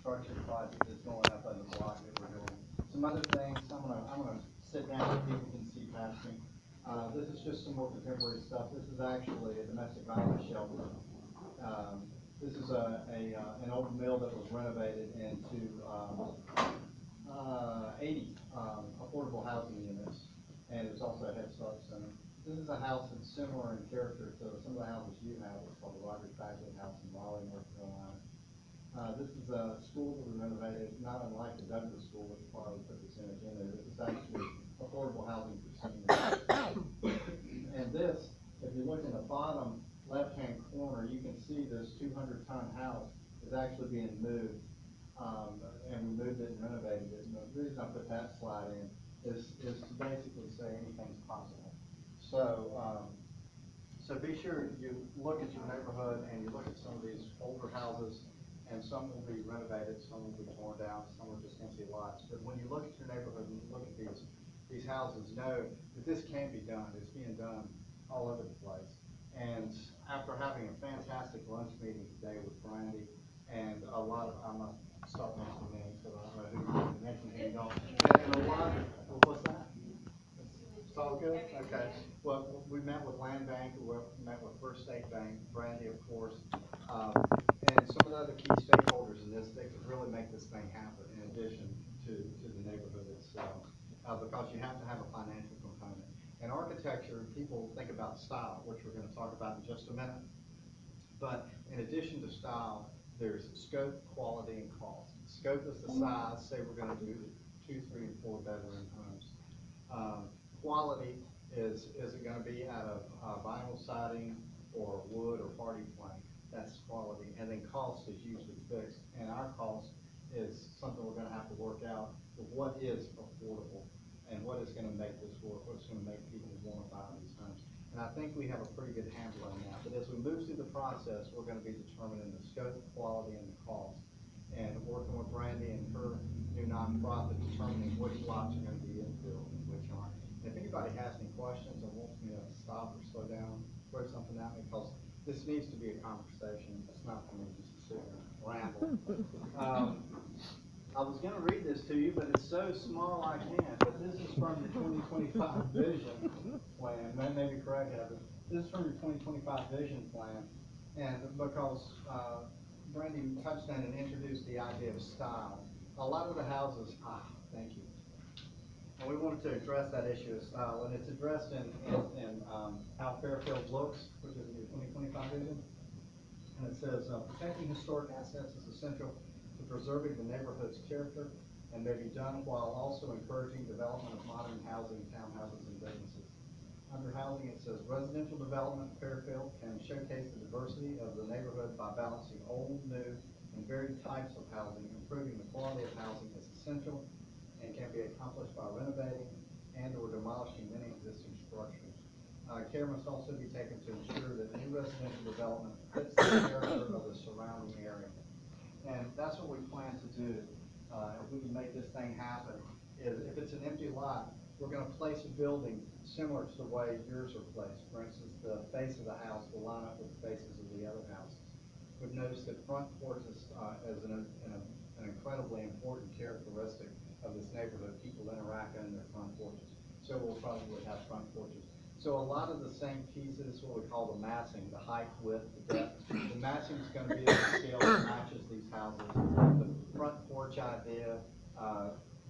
construction project that's going up on the block that we're doing. Some other things, I'm gonna sit down so people can see past me. This is just some more contemporary stuff. This is actually a domestic violence shelter. This is an old mill that was renovated into 80 affordable housing units, and it's also a Head Start Center. This is a house that's similar in character to some of the houses you have. It's called the Rogers Bagley House in Raleigh, North Carolina. This is a school that was renovated, not unlike the Douglas School, which probably put this image in there. This is actually affordable housing for seniors. And this, if you look in the bottom left-hand corner, you can see this 200-ton house is actually being moved. And we moved it and renovated it. And the reason I put that slide in is to basically say anything's possible. So, so be sure you look at your neighborhood and you look at some of these older houses, and some will be renovated, some will be torn down, some are just empty lots. But when you look at your neighborhood and you look at these houses, know that this can be done. It's being done all over the place. And after having a fantastic lunch meeting today with Brandee, and a lot of, I'm gonna start mentioning names because I don't know who you mentioned who you don't. And a lot of, what's that? It's all good? Okay. Well, we met with Land Bank, we met with First State Bank, Brandee, of course, and some of the other key stakeholders in this, they could really make this thing happen in addition to the neighborhood itself, because you have to have a financial component. In architecture, people think about style, which we're going to talk about in just a minute. But in addition to style, there's scope, quality, and cost. Scope is the size. Say we're going to do 2, 3, and 4 bedroom homes. Quality is it going to be out of vinyl siding or wood or party plank? That's quality. And then cost is usually fixed. And our cost is something we're going to have to work out with what is affordable and what is going to make this work, what's going to make people want to buy these homes. And I think we have a pretty good handle on that. But as we move through the process, we're going to be determining the scope, quality, and the cost. And working with Brandee and her new nonprofit, determining which lots are going to be infill and which aren't. And if anybody has any questions or wants me to stop or slow down, throw something at me, because this needs to be a conversation. It's not for me just to sit here and ramble. I was going to read this to you, but it's so small I can't. But this is from your 2025 vision plan. That may be correct, Heather. This is from your 2025 vision plan. And because Brandee touched on and introduced the idea of style, a lot of the houses, thank you. And we wanted to address that issue of style, and it's addressed in how Fairfield looks, which is in your 2025 vision. And it says, protecting historic assets is essential to preserving the neighborhood's character and may be done while also encouraging development of modern housing, townhouses, and businesses. Under housing, it says residential development in Fairfield can showcase the diversity of the neighborhood by balancing old, new, and varied types of housing. Improving the quality of housing is essential and can be accomplished by renovating and or demolishing many existing structures. Care must also be taken to ensure that new residential development fits the character of the surrounding area. And that's what we plan to do. If we can make this thing happen, is if it's an empty lot, we're going to place a building similar to the way yours are placed. For instance, the face of the house will line up with the faces of the other houses. We've noticed that front porches as an incredibly important characteristic of this neighborhood. People interact on their front porches. So we'll probably have front porches. So a lot of the same pieces, what we call the massing, the height, width, the depth. The massing is going to be at the scale that matches these houses. The front porch idea,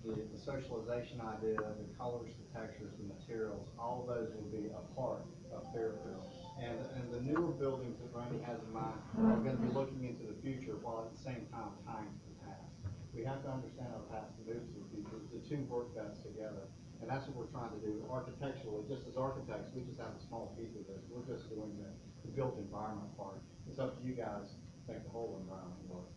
the socialization idea, the colors, the textures, the materials, all of those will be a part of Fairfield. And the newer buildings that Brandee has in mind are going to be looking into the future while at the same time tying to the past. We have to understand our past to move to the future. The two work best together. And that's what we're trying to do architecturally. Just as architects, we just have a small piece of this. We're just doing the built environment part. It's up to you guys to make the whole environment work.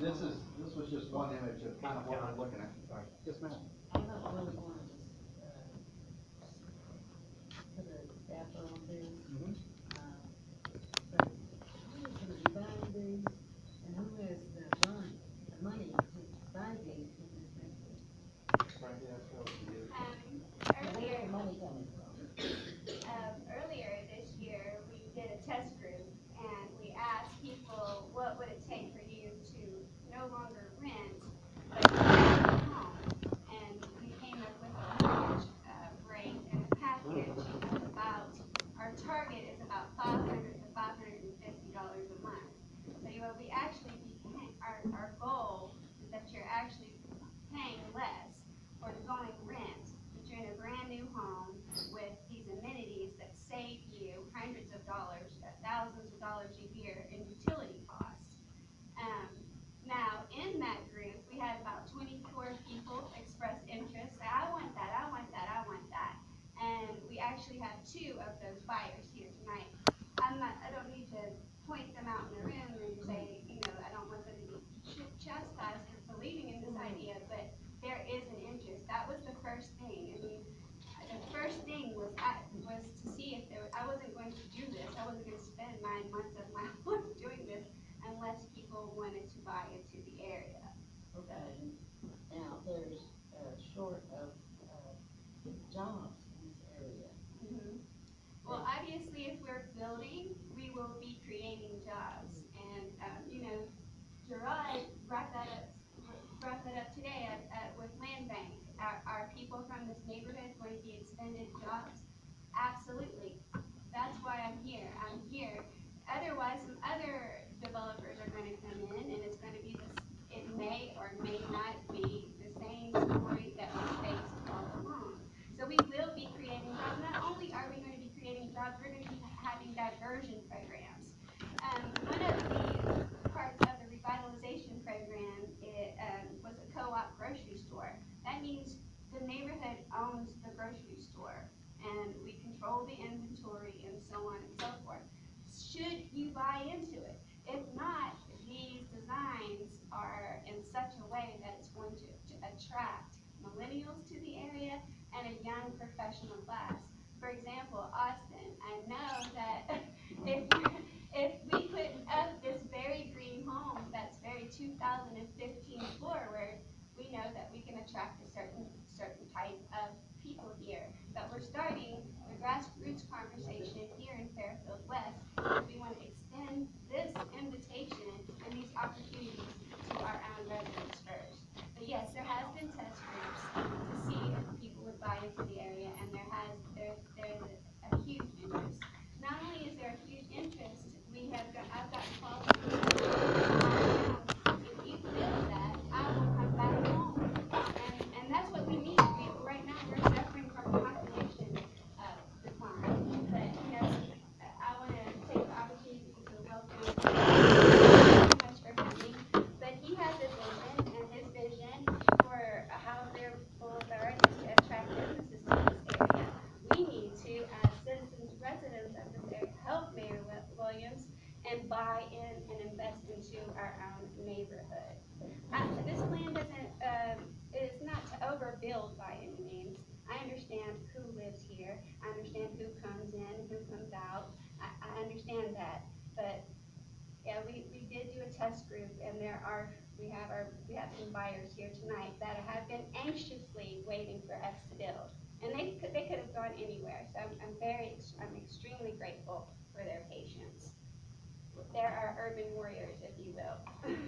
This was just one image of kind of what we're looking at. Sorry. Yes, ma'am. I'm not really going to just put a dapper on this. But who is going to be buying these, and who has the money to buy these in this neighborhood? Brandee, that's what you do. Where's the money coming from? Earlier this year, we did a test group about $500 to $550 a month. So you will be actually be paying, our goal is that you're actually paying less or going rent, but you're in a brand new home with these amenities that save you hundreds of dollars, thousands of dollars a year in utility costs. Um, Now, in that group, we had about 24 people express interest. Say, I want that, I want that, I want that. And we actually have 2 of those buyers here tonight. I don't need to point them out in the room and say, I don't want them to be chastised for believing in this idea, but there is an interest. That was the first thing. I mean, the first thing was to see if I wasn't going to do this. I wasn't going to spend 9 months of my life doing this unless people wanted to buy into the area. Okay, now there's short of jobs in this area. Mm-hmm. Well, obviously, if we're building, we will be creating jobs. And, Gerard brought that up today with Land Bank. Are people from this neighborhood going to be extended jobs? Absolutely. That's why I'm here. I'm here. Otherwise, some other developers are going to come in, and it's going to be this. It may or may not be the same story that we faced all along. So we will be creating jobs. Not only are we going to be creating jobs, we're going to be having diversion programs. One of the parts of the revitalization program was a co-op grocery store. That means the neighborhood owns the grocery store, and we control the inventory and so on and so forth. Should you buy into it? If not, these designs are in such a way that it's going to attract millennials to the area and a young professional class. For example, Austin, I know that if we put up this very green home that's very 2015 forward, we know that we can attract a certain type of people here. But we're starting the grassroots conversation here in Fairfield West because we want to extend this invitation and these opportunities to our own residents first. But yes, there has been test groups to see if people would buy into the area, and there's a huge interest. Not only is there a huge interest, I've got calls if you build that, I will come back home. And that's what we need. Right now we're suffering from population decline. But I want to take the opportunity to welcome Mr. Brandee. But he has a vision, and his vision for how their boulevard is to attract businesses to this area. We need to, as citizens, residents of this area, help Mayor Williams and buy in and invest into our own neighborhood. This plan is not to overbuild by any means. I understand who lives here. I understand who comes in, who comes out. I understand that. But yeah, we did do a test group, and we have some buyers here tonight that have been anxiously waiting for us to build, and they could have gone anywhere. So I'm extremely grateful for their patience. They're our urban warriors, if you will.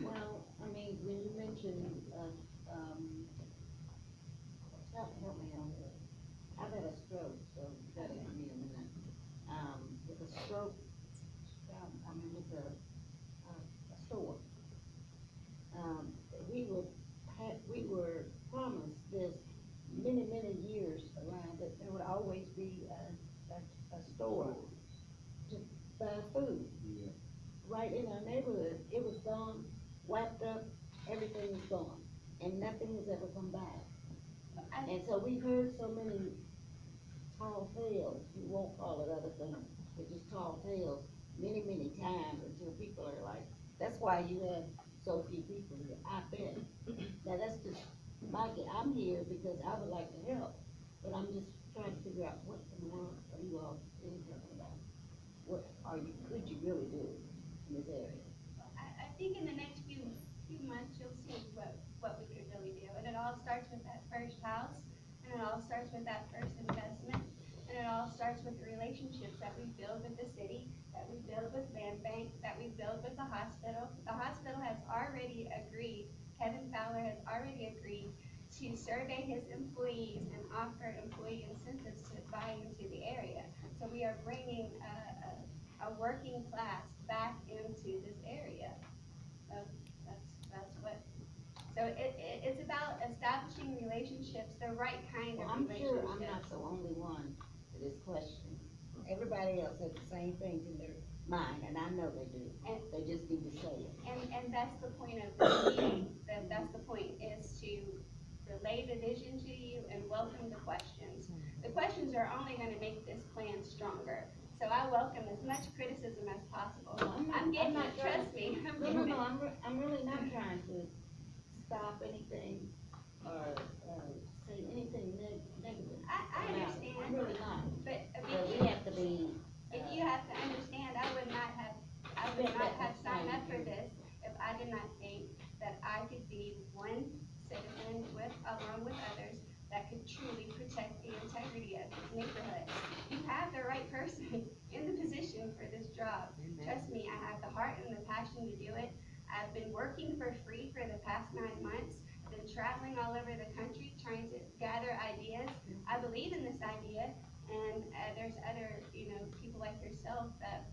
Well, I mean, when you mentioned, help me on this. I've had a stroke, so you gotta give me a minute. With a stroke, with a store. Um, we were, we were promised this many years around that there would always be a store to buy food. Yeah. Right in our neighborhood, it was gone, wiped up, everything was gone, and nothing has ever come back. And so we've heard so many tall tales, we won't call it other things, but just tall tales, many times until people are like, that's why you have so few people here, I bet. Now, that's just I'm here because I would like to help, but I'm just trying to figure out what in the world are you all thinking about? What could you really do in this area? I think in the next few months you'll see what we could really do. And it all starts with that first house, and it all starts with that first investment, and it all starts with the relationships that we build with the city, that we build with Land Bank, that we build with the hospital. The hospital has already agreed, Kevin Fowler has already agreed to survey his employees and offer employee incentives to buy into the area. So we are bringing working class back into this area. So that's what, so it's about establishing relationships, the right kind Well, of I'm sure relationships. I'm not the only one that is questioning. Everybody else has the same things in their mind, and I know they do. And- They just need to say it. And that's the point of the meeting, that's the point, is to relay the vision to you and welcome the questions. The questions are only gonna make this plan stronger. So I welcome as much criticism as possible. No, I'm getting not it, trying- trust me. I'm No, getting it. I'm really not trying to stop anything or, say anything negative. I about it. understand. I'm really not. But, I But mean, we have to be, if you have to understand, I would not have signed up for this if I did not think that I could be one citizen along with others that could truly protect the integrity of this neighborhood. You have the right person in the position for this job. Trust me, I have the heart and the passion to do it. I've been working for free for the past 9 months. I've been traveling all over the country trying to gather ideas. I believe in this idea, and there's other, people like yourself that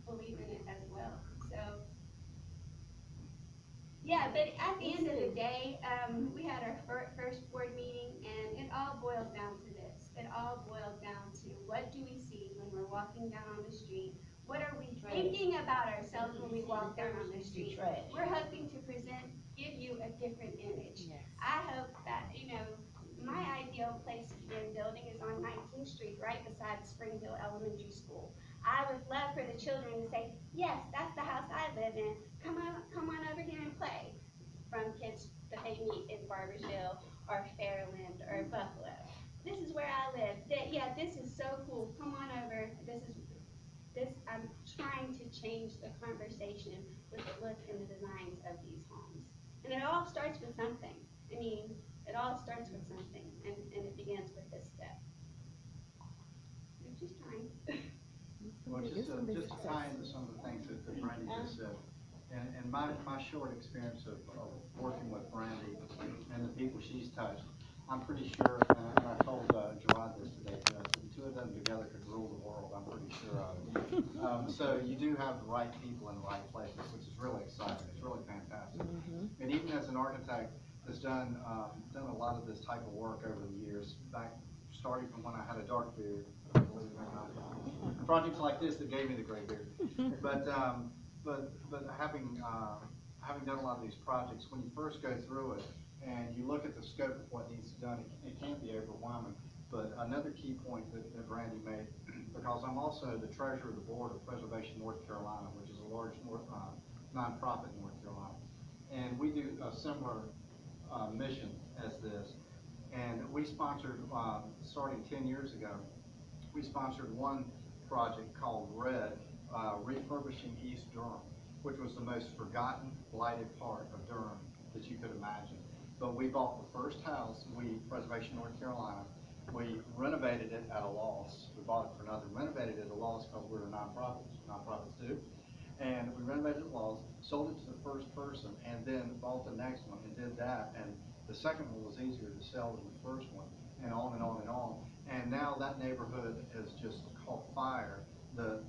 believe in it as well. So, yeah, but at the end of the day, we had our first board meeting, and it all boils down to this. It all boils down to, what do we see when we're walking down on the street? What are we thinking about ourselves when we walk down on the street? We're hoping to give you a different image. I hope that, my ideal place to begin building is on 19th Street, right beside Springhill Elementary School. I would love for the children to say, yes, that's the house I live in. Come on over here and play. From kids that they meet in Barbersville or Fairfield or Buffalo. This is where I live. Yeah, this is so cool. Come on over. I'm trying to change the conversation with the look and the designs of these homes. And it all starts with something. I mean, it all starts with something, and it begins with this step. I'm just trying. Well, just to tie into some of the things that Brandee just said, and my short experience of working with Brandee and the people she's touched, I'm pretty sure, and I told Gerard this today, the two of them together could rule the world, I'm pretty sure of it. So you do have the right people in the right places, which is really exciting, it's really fantastic. And even as an architect that's done a lot of this type of work over the years, starting from when I had a dark beard, believe it or not. Projects like this that gave me the gray beard. But having done a lot of these projects, when you first go through it and you look at the scope of what needs to be done, it can be overwhelming. But another key point that Brandee made, because I'm also the treasurer of the board of Preservation North Carolina, which is a large nonprofit in North Carolina, and we do a similar mission as this. And we sponsored, starting 10 years ago, we sponsored one project called Refurbishing East Durham, which was the most forgotten, blighted part of Durham that you could imagine. But we bought the first house, Preservation North Carolina, we renovated it at a loss. We bought it for nothing, renovated it at a loss because we're a nonprofits do. And we renovated it at a loss, sold it to the first person, and then bought the next one and did that. And the second one was easier to sell than the first one, and on and on and on. And now that neighborhood has just caught fire. The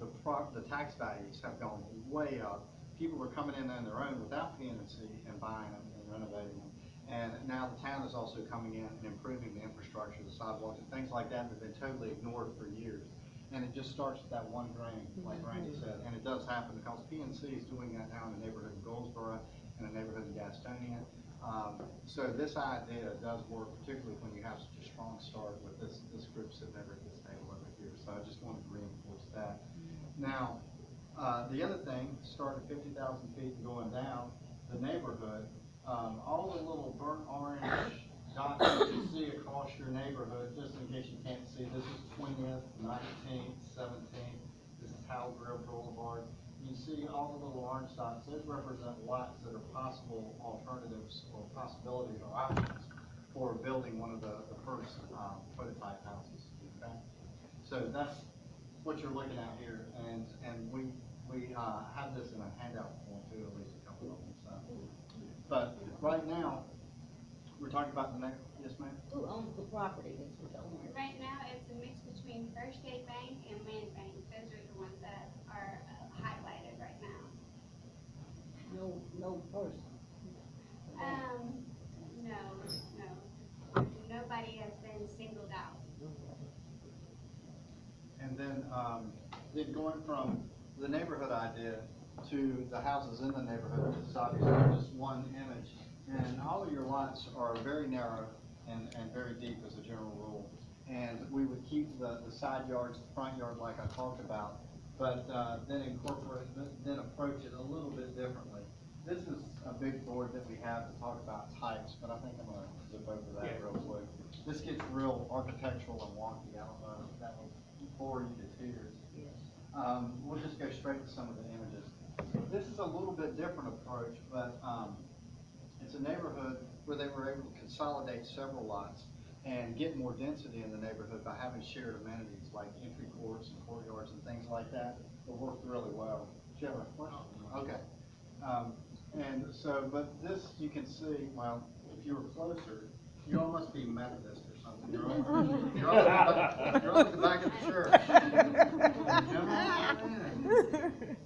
tax values have gone way up. People are coming in on their own without PNC and buying them and renovating them. And now the town is also coming in and improving the infrastructure, the sidewalks and things like that that have been totally ignored for years. And it just starts with that one drain, like Brandee said. And it does happen because PNC is doing that now in the neighborhood of Goldsboro and the neighborhood of Gastonia. So this idea does work, particularly when you have such a strong start with this group sitting over at this table over here. So I just wanted to reinforce that. Now, the other thing, starting at 50,000 feet and going down, the neighborhood, all the little burnt orange dots that you see across your neighborhood, just in case you can't see, this is 20th, 19th, 17th, this is Howell Grill Boulevard. You see all the little orange dots, those represent lots that are possible alternatives or possibilities or options for building one of the first prototype houses. Okay? So that's what you're looking at here, and we have this in a handout form too, at least a couple of them. So. But right now, we're talking about the next. Yes, ma'am. Who owns the property? That's what I want. Right now, it's a mix between First State Bank and Land Bank. Those are the ones that are high going from the neighborhood idea to the houses in the neighborhood. This is obviously just one image. And all of your lots are very narrow and very deep as a general rule. And we would keep the side yards, the front yard like I talked about, but then approach it a little bit differently. This is a big board that we have to talk about types, but I think I'm gonna zip over that real quick. This gets real architectural and wonky. I don't know if that will bore you to tears. We'll just go straight to some of the images. This is a little bit different approach, but it's a neighborhood where they were able to consolidate several lots and get more density in the neighborhood by having shared amenities like entry courts and courtyards and things like that. It worked really well. Do you have a question? Okay. And so, but this you can see, well, if you were closer, you all must be Methodist or something. You're all at the back of the church.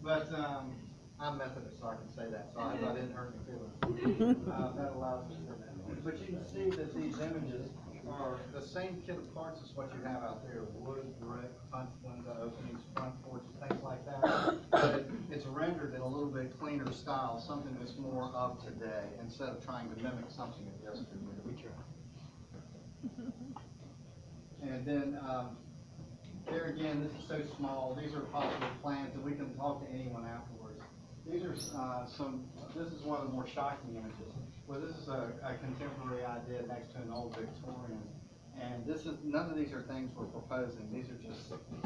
But I'm Methodist, so I can say that, so I hope I didn't hurt your feelings. That allows us to do that. But you can see that these images are the same kit of parts as what you have out there: wood, brick, punch window openings, front porches, things like that. But it's rendered in a little bit cleaner style, something that's more of today, instead of trying to mimic something of yesterday. We try. And then there again, this is so small. These are possible plans, and we can talk to anyone afterwards. These are this is one of the more shocking images, where this is a contemporary idea next to an old Victorian. And this is, none of these are things we're proposing. These are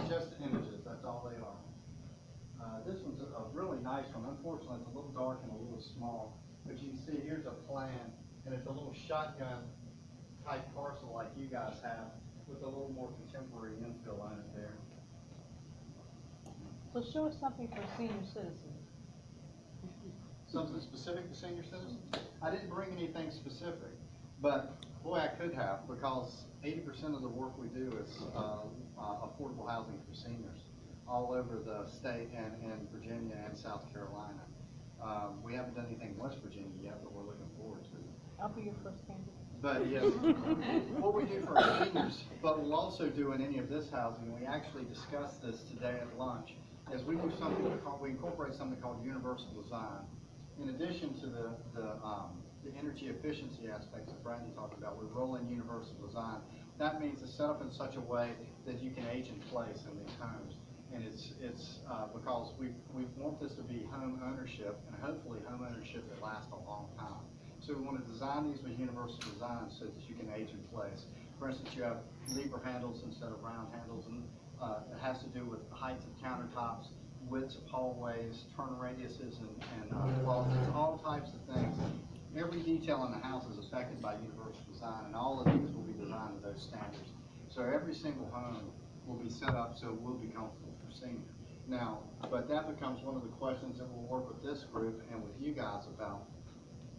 just images, that's all they are. This one's a really nice one. Unfortunately, it's a little dark and a little small, but you can see here's a plan, and it's a little shotgun type parcel like you guys have, with a little more contemporary infill on it there. So show us something for senior citizens. Something specific to senior citizens? I didn't bring anything specific, but boy, I could have, because 80% of the work we do is affordable housing for seniors all over the state and in Virginia and South Carolina. We haven't done anything in West Virginia yet, but we're looking forward to it. I'll be your first candidate. But yes, what we do for our seniors, but we'll also do in any of this housing, we actually discussed this today at lunch, is we do something called, we incorporate something called universal design. In addition to the energy efficiency aspects that Brandee talked about, we roll in universal design. That means it's set up in such a way that you can age in place in these homes. And it's because we want this to be home ownership, and hopefully home ownership that lasts a long time. So we want to design these with universal design so that you can age in place. For instance, you have lever handles instead of round handles, and it has to do with the heights of countertops, widths of hallways, turn radiuses, and closets, all types of things. Every detail in the house is affected by universal design, and all of these will be designed to those standards. So every single home will be set up so it will be comfortable for seniors. Now, but that becomes one of the questions that we'll work with this group and with you guys about.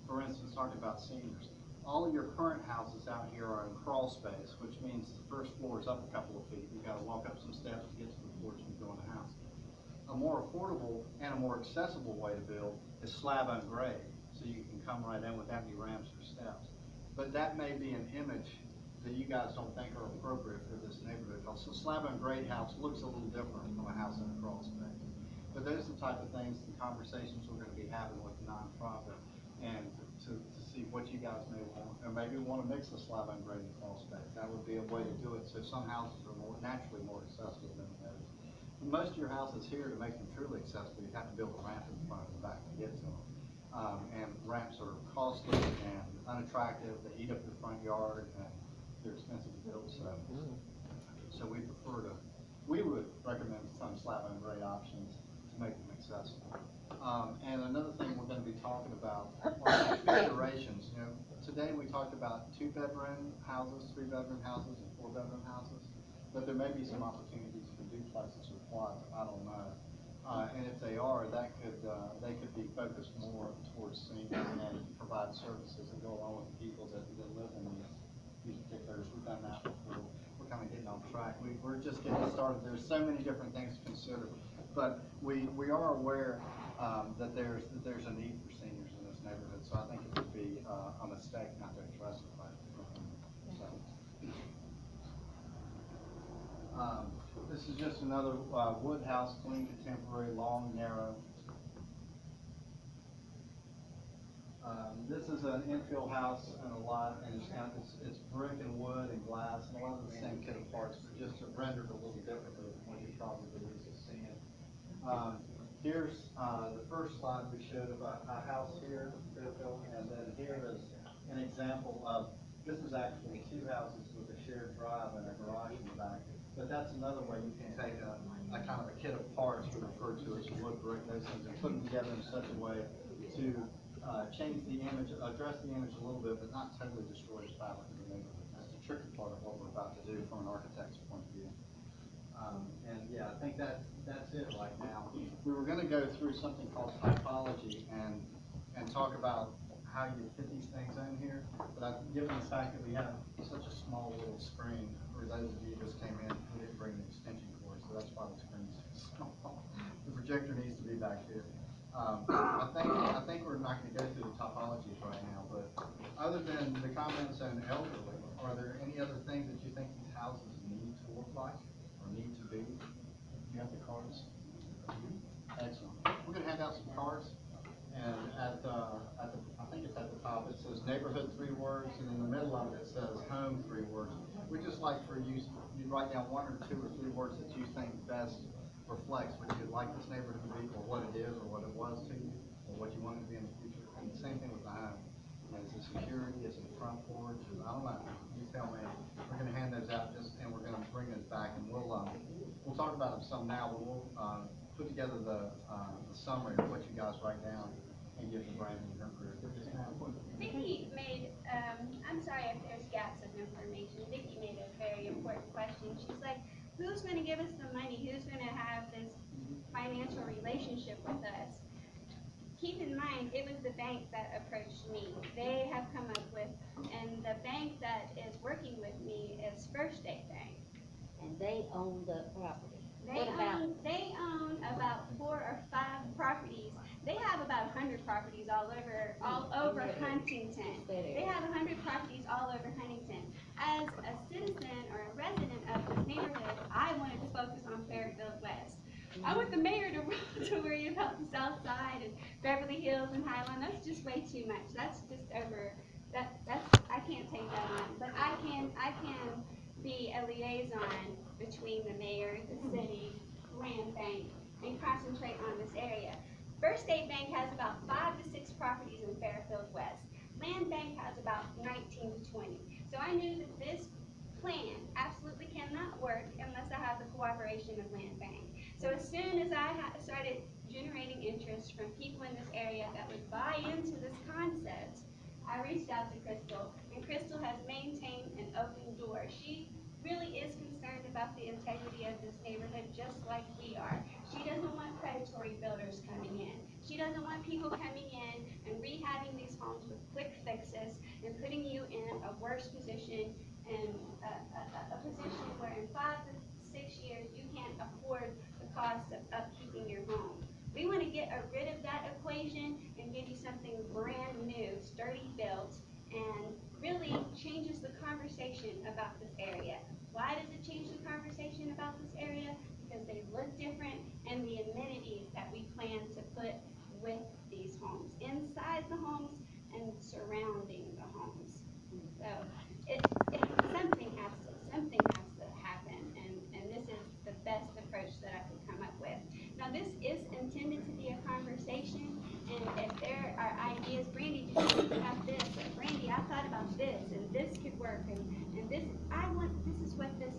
For instance, talking about seniors. All of your current houses out here are in crawl space, which means the first floor is up a couple of feet. You've got to walk up some steps to get to the porch and go in the house. A more affordable and a more accessible way to build is slab on grade, so you can come right in without any ramps or steps. But that may be an image that you guys don't think are appropriate for this neighborhood. So slab on grade house looks a little different from a house in a crawl space. But those are the type of things and conversations we're going to be having with the nonprofit, and to see what you guys may want, or maybe want to mix the slab on grade and crawl space. That would be a way to do it, so some houses are naturally more accessible than others. Most of your houses here, to make them truly accessible, you have to build a ramp in the front and the back to get to them. And ramps are costly and unattractive. They eat up your front yard, and they're expensive to build. So we would recommend some slab on grade options to make them accessible. And another thing we're going to be talking about are configurations. You know, today we talked about 2-bedroom houses, 3-bedroom houses, and 4-bedroom houses. But there may be some opportunities for duplexes or quads. I don't know. And if they are, that they could be focused more towards seniors and provide services that go along with the people that live in these particulars. We've done that before. We're kind of getting off track. We're just getting started. There's so many different things to consider, but we are aware that there's a need for seniors in this neighborhood. So I think it would be a mistake not to address it. This is just another wood house, clean, contemporary, long, narrow. This is an infill house and a lot, and it's brick and wood and glass, and a lot of the same kit of parts, but just rendered a little differently than what you probably used to seeing. Here's the first slide we showed of a house here, Fairfield, and then here is an example of, this is actually two houses with a shared drive and a garage in the back. But that's another way you can take a kind of a kit of parts, we refer to as wood, brick, those things, and put them together in such a way to change the image, address the image a little bit, but not totally destroy the fabric of the neighborhood. That's the tricky part of what we're about to do from an architect's point of view. And yeah, I think that's it right now. We were going to go through something called typology and talk about how you fit these things in here, but given the fact that we have such a small little screen, for those of you who just came in, we didn't bring the extension cord, so that's why the screen's so small. The projector needs to be back here. I think we're not going to go through the topologies right now, but other than the comments on elderly, are there any other things that you think these houses need to look like or need to be? You have the cards? Excellent. We're going to hand out some cards, and I think it's at the top, it says neighborhood 3 words, and in the middle of it says home 3 words. We just like for you write down 1 or 2 or 3 words that you think best reflects what you'd like this neighborhood to be, or what it is, or what it was to you, or what you want it to be in the future. And the same thing with the home. Is it security? Is it front porch? I don't know. You tell me. We're going to hand those out, and we're going to bring those back, and we'll talk about them some now, but we'll put together the summary of what you guys write down and give to Brandee and her group. Vicki made, I'm sorry if there's gaps of information. Vicki made a very important question. She's like, who's going to give us the money? Who's going to have this financial relationship with us? Keep in mind, it was the bank that approached me. They have come up with, and the bank that is working with me is First State Bank. And they own the property. They own about 4 or 5 properties. They have about 100 properties all over Huntington. They have 100 properties all over Huntington. As a citizen or a resident of this neighborhood, I wanted to focus on Fairfield West. I want the mayor to worry about the South Side and Beverly Hills and Highland. That's just way too much. That's just over. I can't take that on. But I can be a liaison between the mayor, the city, land bank, and concentrate on this area. First State Bank has about 5 to 6 properties in Fairfield West. Land Bank has about 19 to 20. So I knew that this plan absolutely cannot work unless I have the cooperation of Land Bank. So as soon as I started generating interest from people in this area that would buy into this concept, I reached out to Crystal, and Crystal has maintained an open door. She really is concerned about the integrity of this neighborhood just like we are. She doesn't want predatory builders coming in. She doesn't want people coming in and rehabbing these homes with quick fixes and putting you in a worse position, and a position where in 5 to 6 years you can't afford the cost of upkeeping your home. We want to get rid of that equation and give you something brand new, sturdy built, and really changes the conversation about this area. Why does it change the conversation about this area? Because they look different, and the amenities that we plan to put with these homes, inside the homes and surrounding the homes. So something has to happen, and this is the best approach that I could come up with. Now this is intended to be a conversation, and if there are ideas, Brandee, did you think about this? Or Brandee, I thought about this, and this could work, and this, this is what this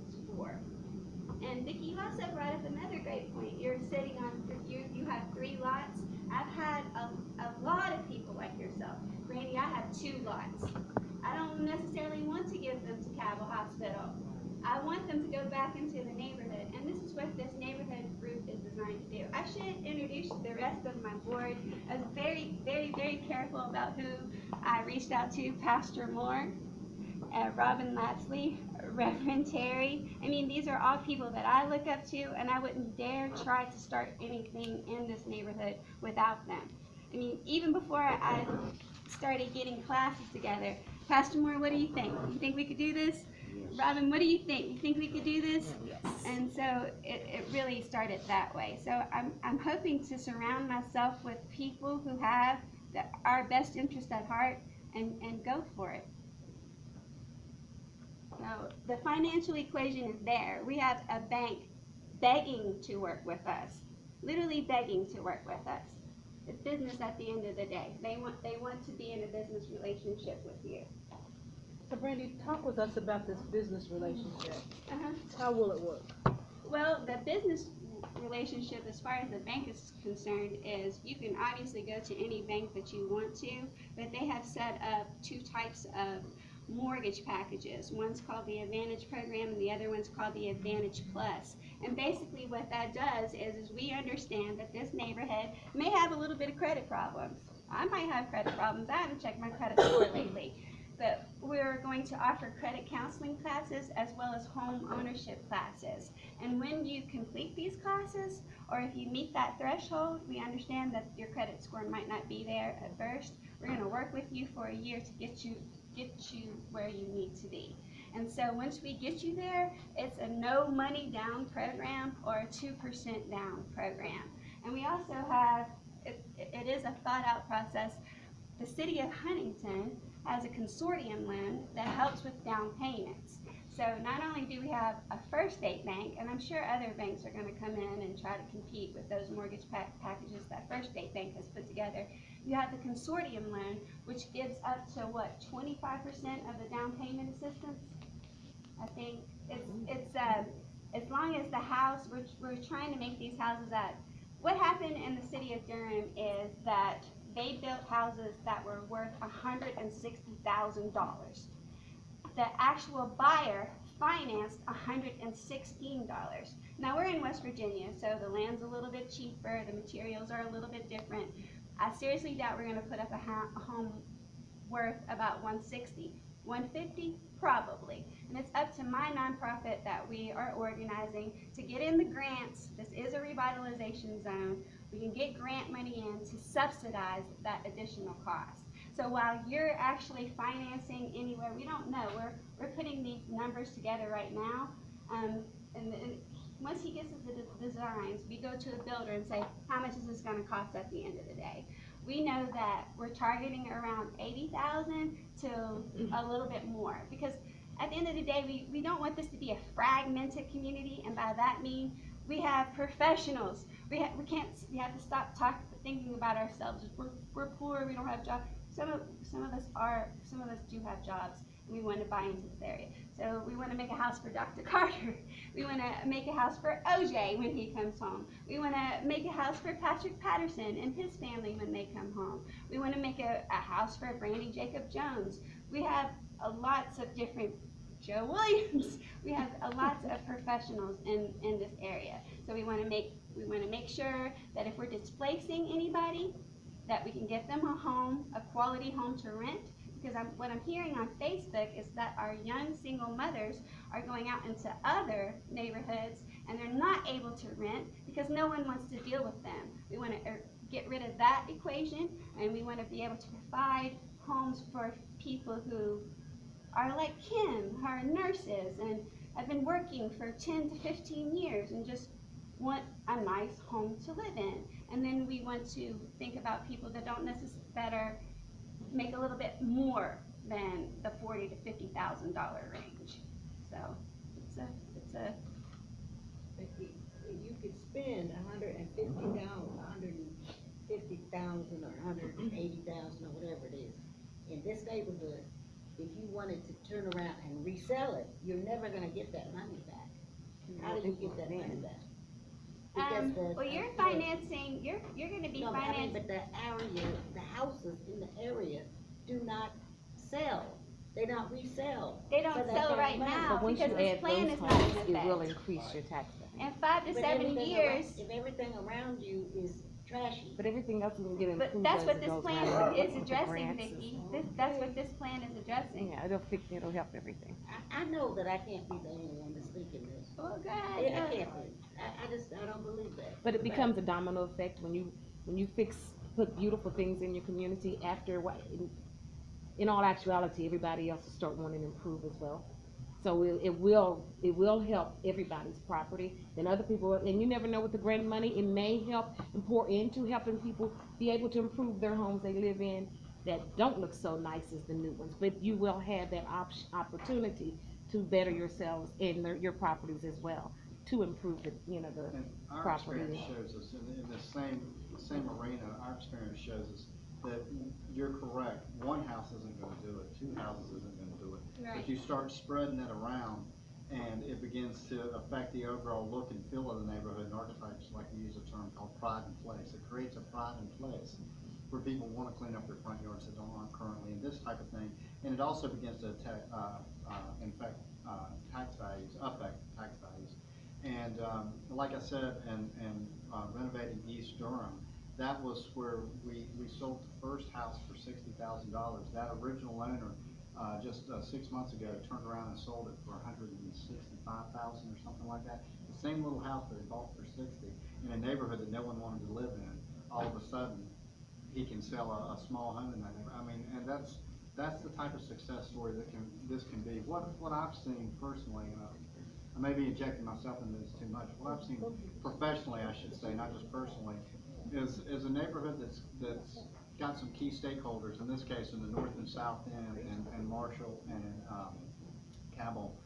is for. And Vicki, you also brought up another great point. You're sitting on, you have 3 lots. I've had a lot of people like yourself. Brandee, I have 2 lots. I don't necessarily want to give them to Cabell Hospital. I want them to go back into the neighborhood, and this is what this neighborhood group is designed to do. I should introduce the rest of my board. I was very, very, very careful about who I reached out to. Pastor Moore, Robin Lapsley, Reverend Terry. I mean, these are all people that I look up to, and I wouldn't dare try to start anything in this neighborhood without them. I mean, even before I started getting classes together, Pastor Moore, what do you think? You think we could do this? Robin, what do you think? You think we could do this? And so it really started that way. So I'm hoping to surround myself with people who have our best interest at heart and go for it. So the financial equation is there. We have a bank begging to work with us, literally begging to work with us. It's business at the end of the day. They want to be in a business relationship with you. So Brandee, talk with us about this business relationship. Uh-huh. How will it work? Well, the business relationship, as far as the bank is concerned, is you can obviously go to any bank that you want to, but they have set up two types of mortgage packages. One's called the Advantage Program and the other one's called the Advantage Plus. And basically what that does is we understand that this neighborhood may have a little bit of credit problems. I might have credit problems. I haven't checked my credit score lately. But we're going to offer credit counseling classes as well as home ownership classes. And when you complete these classes, or if you meet that threshold, we understand that your credit score might not be there at first. We're going to work with you for a year to get you where you need to be. And so once we get you there, it's a no money down program or a 2% down program. And we also have, it is a thought out process. The city of Huntington has a consortium loan that helps with down payments. So not only do we have a First State bank, and I'm sure other banks are going to come in and try to compete with those mortgage packages that First State Bank has put together. You have the consortium loan, which gives up to what, 25% of the down payment assistance? I think it's as long as the house, we're trying to make these houses at, what happened in the city of Durham is that they built houses that were worth $160,000. The actual buyer financed $116. Now we're in West Virginia, so the land's a little bit cheaper, the materials are a little bit different. I seriously doubt we're going to put up a home worth about $160. $150? Probably. And it's up to my nonprofit that we are organizing to get in the grants. This is a revitalization zone. We can get grant money in to subsidize that additional cost. So while you're actually financing anywhere, we don't know. We're putting these numbers together right now. And once he gives us the designs, we go to a builder and say, how much is this going to cost at the end of the day? We know that we're targeting around $80,000 to a little bit more, because at the end of the day, we don't want this to be a fragmented community, and by that mean we have professionals. We have to stop thinking about ourselves. We're poor. We don't have jobs. Some of us do have jobs. We want to buy into this area. So we want to make a house for Dr. Carter. We want to make a house for OJ when he comes home. We want to make a house for Patrick Patterson and his family when they come home. We want to make a house for Brandee Jacob Jones. We have lots of different, Joe Williams. We have lots of professionals in this area. So we want to make sure that if we're displacing anybody, that we can get them a home, a quality home to rent. Because what I'm hearing on Facebook is that our young single mothers are going out into other neighborhoods and they're not able to rent because no one wants to deal with them. We want to get rid of that equation, and we want to be able to provide homes for people who are like Kim, who are nurses and have been working for 10 to 15 years and just want a nice home to live in. And then we want to think about people that don't necessarily, that are make a little bit more than the $40,000 to $50,000 range. So it's a. You could spend $150,000 or $180,000 or whatever it is in this neighborhood. If you wanted to turn around and resell it, you're never going to get that money back. How do you get that money back? Well, you're financing. You're going to be financing. But the area, the houses in the area do not sell. They don't resell. They don't sell right now because this plan is not in effect. It will increase your tax bill. In 5 to 7 years. If everything around you is trashy. But everything else will get improved. But that's what as it this goes plan around. is addressing, Vicki. That's what this plan is addressing. Yeah, it'll help everything. I know that I can't be the only one that's thinking this. Oh, God. I can't be. I don't believe that. But it becomes a domino effect when you put beautiful things in your community. After what, in all actuality, everybody else will start wanting to improve as well. So it will help everybody's property. Then other people, and you never know with the grant money, it may help and pour into helping people be able to improve their homes they live in that don't look so nice as the new ones. But you will have that opportunity to better yourselves and your properties as well, to improve the, And our property. experience shows us, in the same arena, our experience shows us that you're correct. One house isn't gonna do it, two houses isn't gonna do it. Right. But you start spreading it around, and it begins to affect the overall look and feel of the neighborhood. And archetypes like to use a term called pride in place. It creates a pride in place where people wanna clean up their front yards that aren't currently, and this type of thing. And it also begins to affect tax values. And like I said, and renovating East Durham, that was where we sold the first house for $60,000. That original owner, just 6 months ago, turned around and sold it for $165,000 or something like that. The same little house that he bought for 60 in a neighborhood that no one wanted to live in. All of a sudden, he can sell a small home in that neighborhood. I mean, and that's the type of success story that this can be. What I've seen personally, I may be injecting myself into this too much. What I've seen professionally, I should say, not just personally, is a neighborhood that's got some key stakeholders. In this case, in the north and south end, and Marshall and Cabell.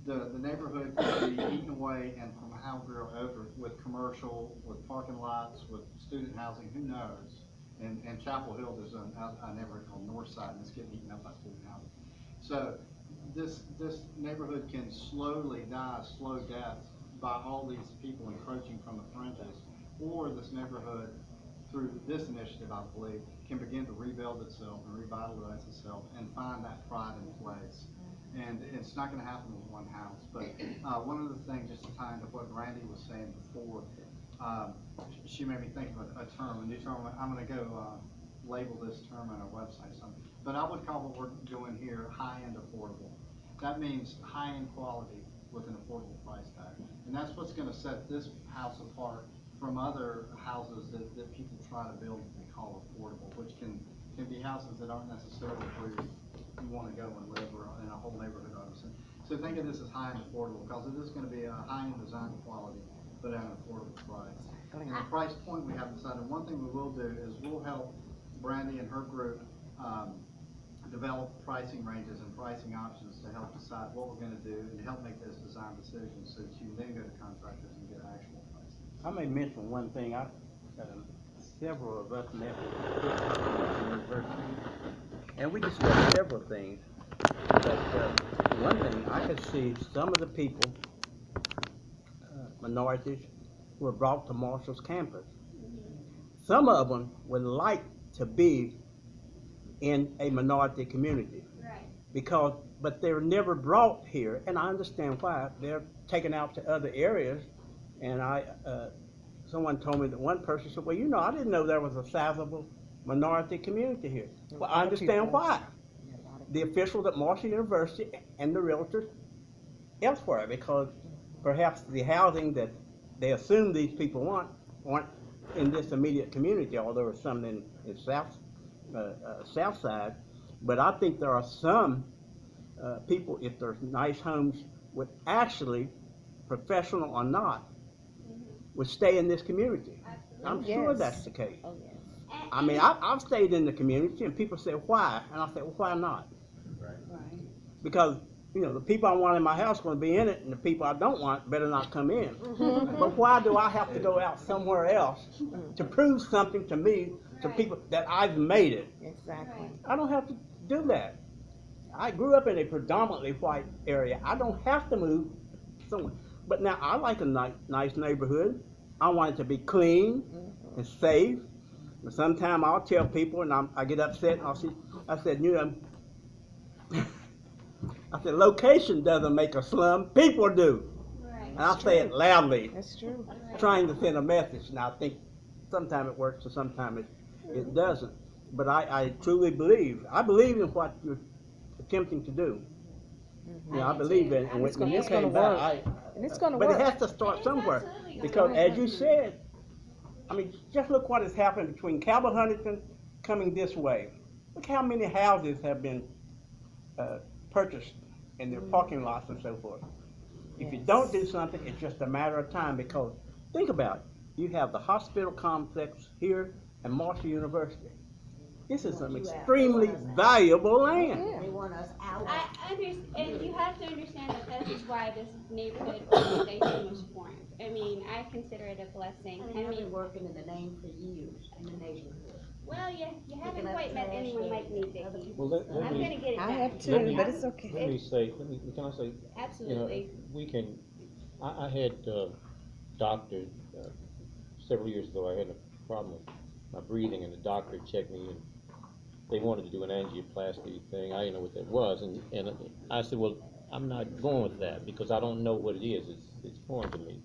The neighborhood can be eaten away, and from Howgrill over with commercial, with parking lots, with student housing. Who knows? And Chapel Hill, there's a neighborhood called Northside, and it's getting eaten up by student housing. So this neighborhood can slowly die a slow death by all these people encroaching from the fringes, or this neighborhood, through this initiative, I believe, can begin to rebuild itself and revitalize itself and find that pride in place. And it's not going to happen with one house. But one of the things, just to tie into what Brandee was saying before, she made me think of a term, a new term. I'm going to go label this term on our website or something. But I would call what we're doing here high-end affordable. That means high-end quality with an affordable price tag. And that's what's going to set this house apart from other houses that people try to build that they call affordable, which can be houses that aren't necessarily where you want to go and live, or in a whole neighborhood, obviously. So think of this as high-end affordable, because it is going to be a high-end design quality, but at an affordable price. And the price point we have decided, one thing we will do is we'll help Brandee and her group develop pricing ranges and pricing options to help decide what we're going to do and to help make those design decisions so that you can then go to contractors and get actual pricing. I may mention one thing. Several of us met with University, and we discussed several things. But one thing, I could see some of the people, minorities, who were brought to Marshall's campus. Some of them would like to be in a minority community. Right. But they're never brought here, and I understand why. They're taken out to other areas, and someone told me that one person said, well, I didn't know there was a sizable minority community here. Well, I understand why. The officials at Marshall University and the realtors elsewhere, because perhaps the housing that they assume these people want aren't in this immediate community, although there's some in south side. But I think there are some people, if there's nice homes, would actually, professional or not, would stay in this community. Absolutely. I'm sure that's the case. Oh, yes. I mean, I've stayed in the community, and people say, why? And I say, well, why not? Right. Because, the people I want in my house are going to be in it, and the people I don't want better not come in. But why do I have to go out somewhere else to prove something to me, to people, that I've made it? Exactly. I don't have to do that. I grew up in a predominantly white area. I don't have to move somewhere. But now I like a nice neighborhood. I want it to be clean and safe. But sometimes I'll tell people, and I get upset, and I said, location doesn't make a slum, people do. Right. And I'll say it loudly, That's true. trying to send a message. And I think sometimes it works and sometimes it doesn't. But I truly believe in what you're attempting to do. I believe in it. And when you came back, And it's going to but work. it has to start somewhere. Absolutely. Because as you said, just look what has happened between Cabell Huntington coming this way. Look how many houses have been purchased and their parking lots and so forth. If you don't do something, it's just a matter of time, because think about it. You have the hospital complex here and Marshall University. This is some extremely valuable land. They want us out. I understand, and you have to understand that this is why this neighborhood organization was formed. I mean, I consider it a blessing. I mean, I've been working in the name for years in the neighborhood. Well, you haven't Picking up quite met trash, anyone like me, other Vicky. people's Well, stuff. I'm gonna get it I done. have Let too, me- but it's okay. Let me say, can I say, Absolutely. we can, I had doctor, several years ago, I had a problem with my breathing, and the doctor checked me, and they wanted to do an angioplasty thing. I didn't know what that was, and I said, well, I'm not going with that, because I don't know what it is. It's foreign to me.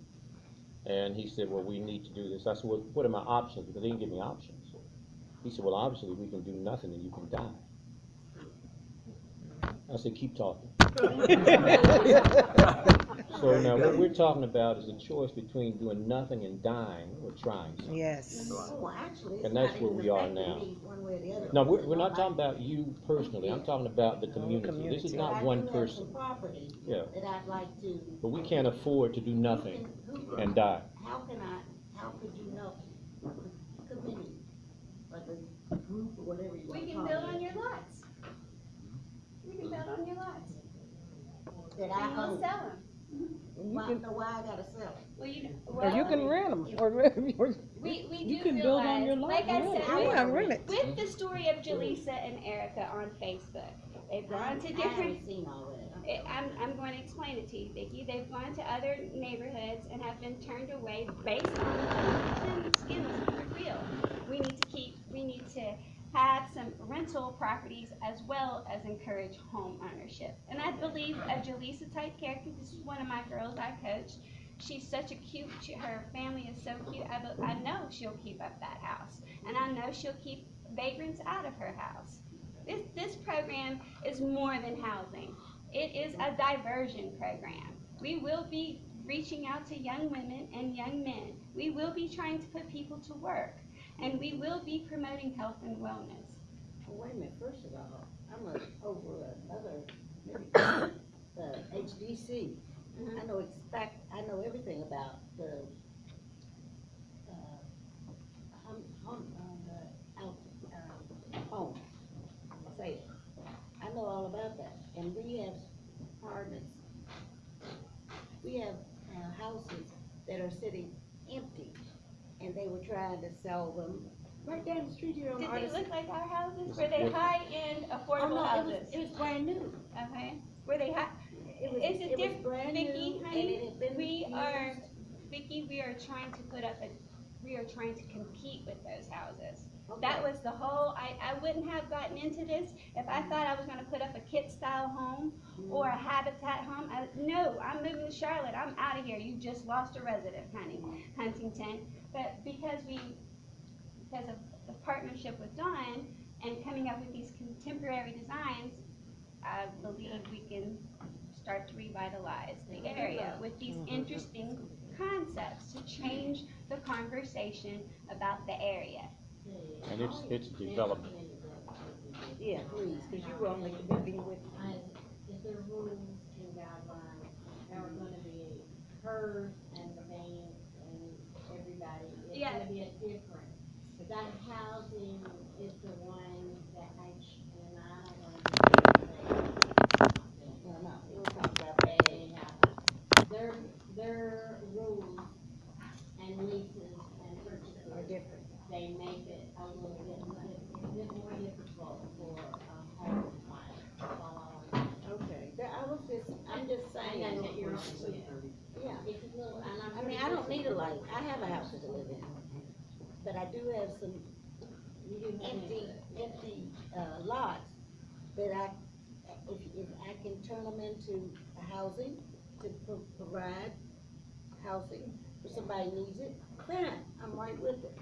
And he said, well, we need to do this. I said, well, what are my options? Because they didn't give me options. He said, well, obviously, we can do nothing and you can die. I said, keep talking. So now, what we're talking about is a choice between doing nothing and dying, or trying something. Yes. Oh, actually, it's And that's not where even we are affecting now. me one way or the other. No, we're not talking about you personally, I'm talking about the community. This is But not I one do have person. some property Yeah. that I'd like to. But we can't afford to do nothing and die. How could you help the community, or the group, or whatever you We want to can call build on it, your lots. We can build on your lots, that I and we'll own? sell them. Why, no, why I gotta sell it? Well, Or you can rent them, or we You do can build on your realize, lot, like I really. said, yeah, rent it. with the story of Jaleesa and Erica on Facebook, they've gone to I different. haven't seen all that. I'm going to explain it to you, Vicki. They've gone to other neighborhoods and have been turned away based on Huntington skills real. We need to have some rental properties as well as encourage home ownership. And I believe a Jaleesa type character, this is one of my girls I coach. She's such a cute, her family is so cute. I know she'll keep up that house. And I know she'll keep vagrants out of her house. This program is more than housing. It is a diversion program. We will be reaching out to young women and young men. We will be trying to put people to work. And we will be promoting health and wellness. Well, wait a minute, first of all, I'm over another, HDC. I know everything about the, home. Say it. I know all about that, and we have apartments. We have, houses that are sitting empty, and they were trying to sell them right down the street here on Did they Artisan. look like our houses? Were they high-end Oh, affordable no, houses? it was brand new. Okay. Were they high? It was, Is it it was different, brand Vicki, new, and honey? it had been We are, used. Vicki, we are trying to we are trying to compete with those houses. Okay. That was the whole, I wouldn't have gotten into this if I thought I was gonna put up a kit-style home or a habitat home. No, I'm moving to Charlotte, I'm out of here. You just lost a resident, honey, Huntington. But because of the partnership with Dawn and coming up with these contemporary designs, I believe we can start to revitalize the area with these interesting concepts to change the conversation about the area. And it's development. Yeah, please, because you were only competing with. Is there rules and guidelines that are gonna be hers and the bank and everybody? It's Yeah. gonna be a different, but that housing is the one that and I don't wanna No, no, we were talking about say, their rules and leases and purchases. are different. They make it a little bit more difficult for, home buyers. That's all I want to say. Okay, I'm just saying. I know that you're, Yeah, it's a little, and I'm. I mean, I don't need a light, I have a house to live in, but I do have some You do have empty lots that if I can turn them into housing, to provide housing, if somebody needs it, fine, I'm right with it.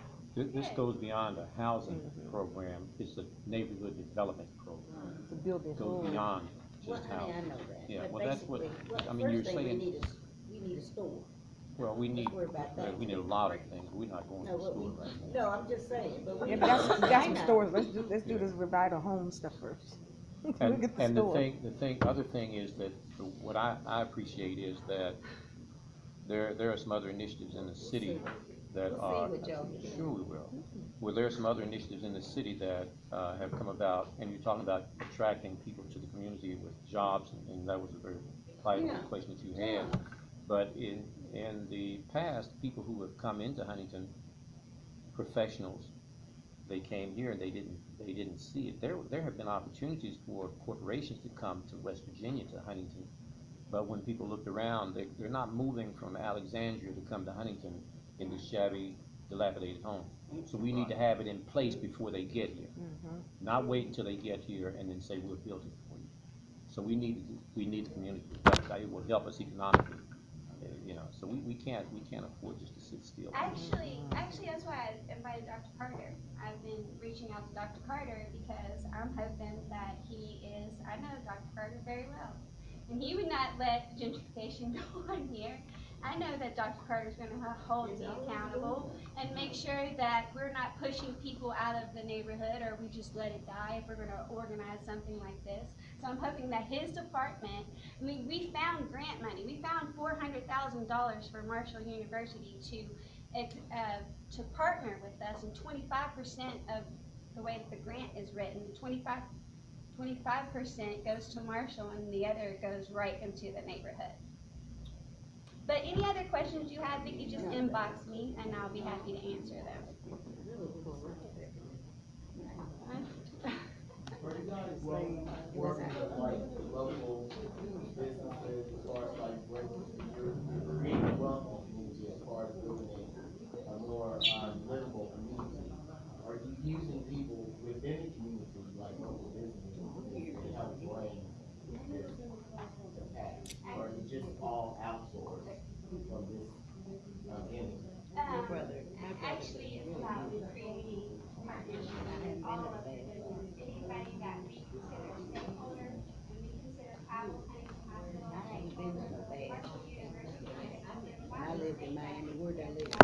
This goes beyond a housing program, it's a neighborhood development program. To build It their goes home. beyond Well, just I mean, I housing. know that. Yeah, But well, that's what, basically, I mean, you're first thing saying, we need a store. well, we need, worry about that. we need a lot of things, we're not going to No, the store right now. no, I'm just saying, but we. Yeah, but we got some I know. stores, let's do this revival home stuff first. And, Look at the and store. other thing is that, what I appreciate is that there are some other initiatives in the city that We'll see are. what y'all do. Sure we will. Well, there are some other initiatives in the city that, have come about, and you're talking about attracting people to the community with jobs, and that was a very vital Yeah. question that you had. But in the past, people who have come into Huntington, professionals, they came here and they didn't see it. There have been opportunities for corporations to come to West Virginia, to Huntington, but when people looked around, they're not moving from Alexandria to come to Huntington in this shabby, dilapidated home. So we need to have it in place before they get here. Not wait until they get here and then say, we'll build it for you. So we need the community. It will help us economically, so we can't afford just to sit still. Actually, that's why I invited Dr. Carter. I've been reaching out to Dr. Carter because I'm hoping that I know Dr. Carter very well. And he would not let gentrification go on here. I know that Dr. Carter's gonna hold me accountable and make sure that we're not pushing people out of the neighborhood, or we just let it die if we're gonna organize something like this. So I'm hoping that his department, we found grant money. We found $400,000 for Marshall University to partner with us, and 25% of the way that the grant is written, 25% goes to Marshall, and the other goes right into the neighborhood. But any other questions you have, Vicki, just inbox me, and I'll be happy to answer them. Are you guys working with like local businesses as far as like you're creating wealth in the community as far as building a more livable community? Are you using people within the community, like local businesses, to help bring this to pass? Or is it just all outsourced from this entity? Actually, it's about creating partnerships with all of the businesses, anybody that we consider stakeholders, and we consider Powell, Huntington Hospital, Marshall University, I lived in Miami, where'd I live? I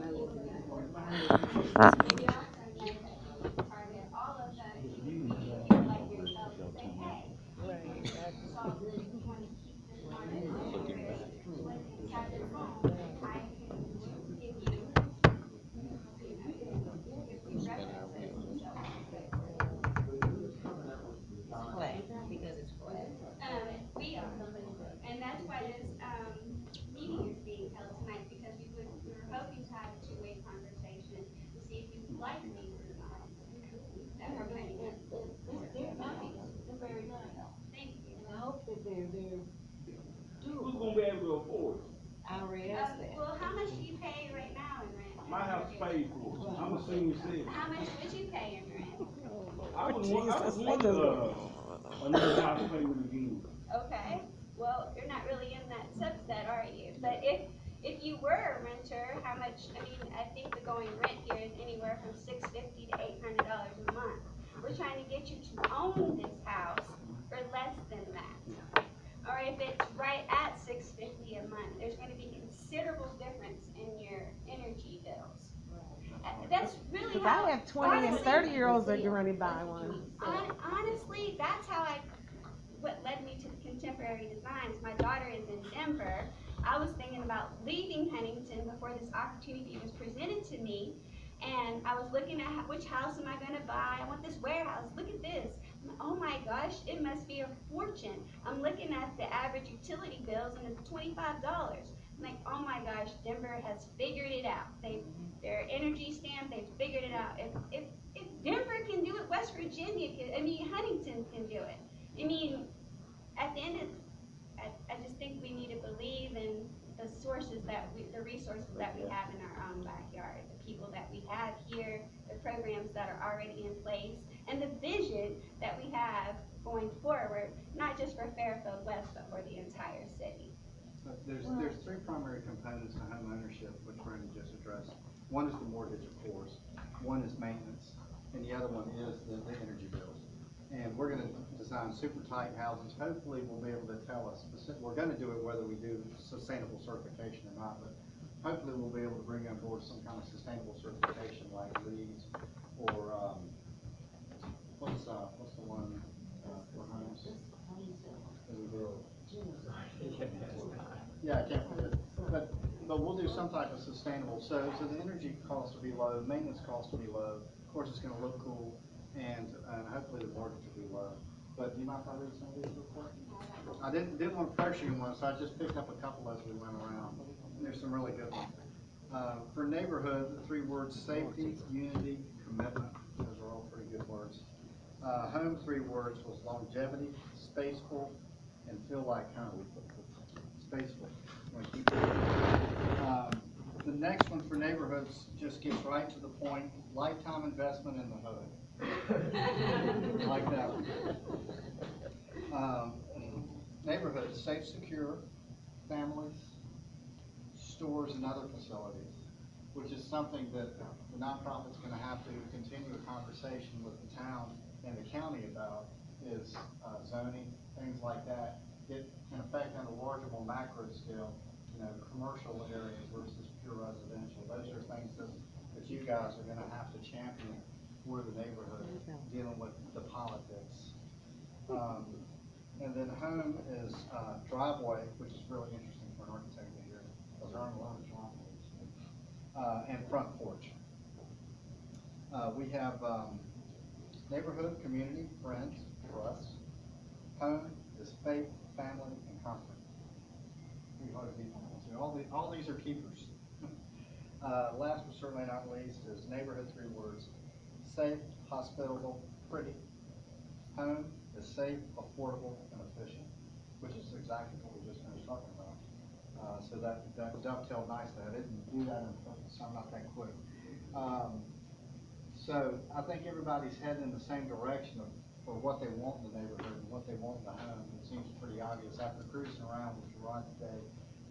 lived in Miami. we also know that we can target all of the people like yourself and say, hey, so if you want to keep this on in the neighborhood, what's inside this home, I can give you, give you references and so on. Because it's flat. We are, and that's why this, meeting is being held tonight, because we were hoping to have a two-way conversation to see if you would like these designs that we're putting in. They're nice, they're very nice. Thank you. And I hope that they're Who's gonna be able to afford it? I already asked that. Well, how much do you pay right now in rent? My house is paid for. I'm a senior citizen. How much would you pay in rent? I would want another house payment again. Okay, well, you're not really in that subset, are you? But if you were a renter, how much, I think the going rent here is anywhere from $650 to $800 a month. We're trying to get you to own this house for less than that. Or if it's right at $650 a month, there's gonna be considerable difference in your energy bills. That's really Cause how. I have 20 and 30-year-olds that can really buy one. Honestly, that's how what led me to the contemporary designs. My daughter is in Denver. I was thinking about leaving Huntington before this opportunity was presented to me. And I was looking at which house am I gonna buy? I want this warehouse, look at this. Oh my gosh, it must be a fortune. I'm looking at the average utility bills and it's $25. I'm like, oh my gosh, Denver has figured it out. Their energy stamp, they've figured it out. If Denver can do it, West Virginia can, Huntington can do it. At the end of, I just think we need to believe in the resources that we have in our own backyard, the people that we have here, the programs that are already in place, and the vision that we have going forward, not just for Fairfield West, but for the entire city. So there's three primary components to home ownership, which Brandee just addressed. One is the mortgage, of course. One is maintenance, and the other one is the energy bills. And we're going to design super tight houses. Hopefully, we'll be able to tell us. We're going to do it whether we do sustainable certification or not, but hopefully, we'll be able to bring on board some kind of sustainable certification like LEED or what's the one, for homes? That we do? Yeah, I can't forget, but we'll do some type of sustainable, so the energy cost will be low, maintenance cost will be low, of course, it's gonna look cool, and hopefully the mortgage will be low. But do you mind if I read some of these real quick? I didn't want to pressure you on, so I just picked up a couple as we went around. There's some really good ones. For neighborhood, the 3 words: safety, unity, commitment. Those are all pretty good words. Home, 3 words, was longevity, spaceful, and feel like home. Spaceful. I'm gonna keep going. The next one for neighborhoods just gets right to the point: lifetime investment in the hood. I like that one. Neighborhoods: safe, secure, families, stores, and other facilities, which is something that the nonprofit's going to have to continue a conversation with the town and the county about, is zoning, things like that. It can affect on a larger, more macro scale, commercial areas versus pure residential. Those are things that you guys are going to have to champion for the neighborhood, dealing with the politics. And then home is driveway, which is really interesting for an architect to hear, because there aren't a lot of driveways. And front porch. We have neighborhood, community, friends, for us. Home is faith, family, and comfort. Pretty hard to beat on those. All these are keepers. Last but certainly not least is neighborhood, 3 words: safe, hospitable, pretty. Home is safe, affordable, and efficient, which is exactly what we just finished talking about. So that dovetailed nicely. I didn't do that on purpose, so I'm not that quick. So I think everybody's heading in the same direction for what they want in the neighborhood and what they want in the home. It seems pretty obvious. After cruising around with Gerard today,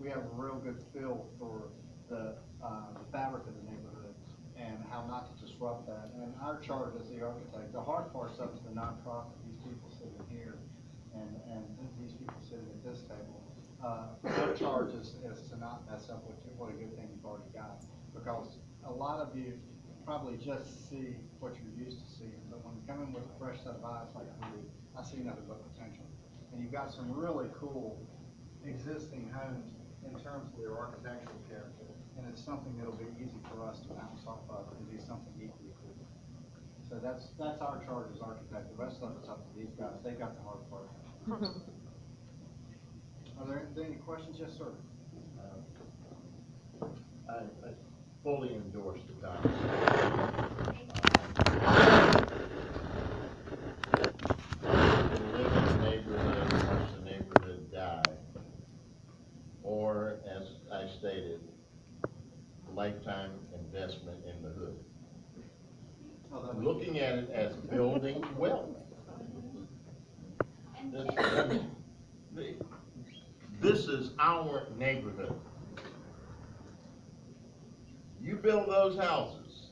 we have a real good feel for the fabric of the neighborhood and how not to disrupt that. And our charge as the architect, the hard part's up to the nonprofit, these people sitting here, and these people sitting at this table. Our charge is to not mess up what a good thing you've already got, because a lot of you probably just see what you're used to seeing, but when you come in with a fresh set of eyes like we do, I see nothing but potential. And you've got some really cool existing homes in terms of their architectural character, and it's something that'll be easy for us to bounce off of and do something equally cool. So that's our charge as architect. The rest of it's up to these guys. They've got the hard part. Are there any questions? Yes, sir. I fully endorse the concept. Live in the neighborhood, watch the neighborhood die, or as I stated, lifetime investment in the hood. Looking at it as building wealth. This is our neighborhood. You build those houses,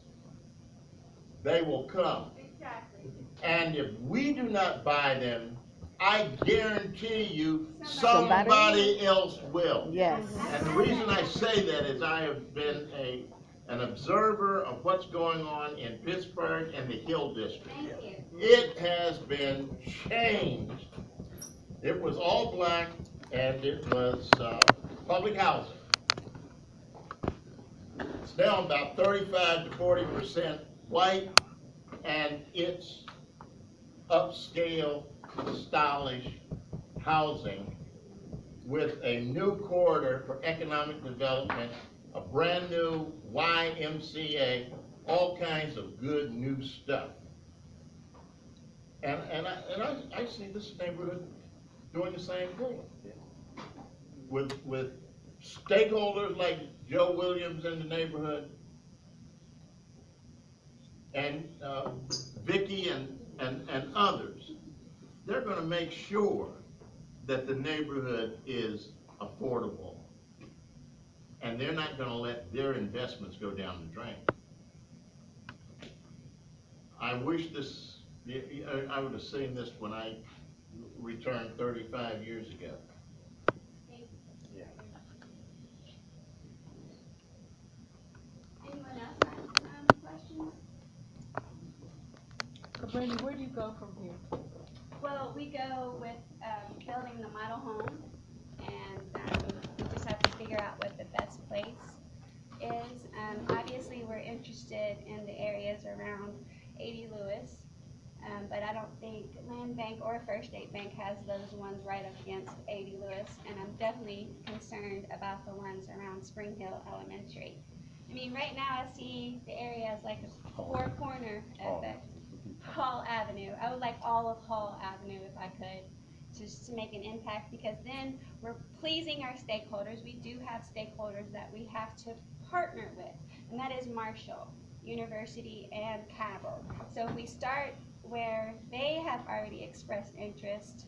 they will come. Exactly. And if we do not buy them, I guarantee you somebody else will. Yes. And the reason I say that is I have been an observer of what's going on in Pittsburgh and the Hill District. Thank you. It has been changed. It was all black and it was public housing. It's now about 35 to 40% white, and it's upscale, stylish housing with a new corridor for economic development, a brand new YMCA, all kinds of good new stuff. And I see this neighborhood doing the same thing. With stakeholders like Joe Williams in the neighborhood, and Vicky and others, they're going to make sure that the neighborhood is affordable, and they're not going to let their investments go down the drain. I wish this, I would have seen this when I returned 35 years ago. Anyone else have questions? Brandee, where do you go from here? Well, we go with, building the model home, and, we just have to figure out what the best place is. Obviously, we're interested in the areas around 80 Lewis, but I don't think Land Bank or First State Bank has those ones right up against 80 Lewis, and I'm definitely concerned about the ones around Spring Hill Elementary. I mean, right now I see the area as like a four corner effect. Hall Avenue. I would like all of Hall Avenue if I could, just to make an impact, because then we're pleasing our stakeholders. We do have stakeholders that we have to partner with, and that is Marshall, University, and Cabell. So if we start where they have already expressed interest,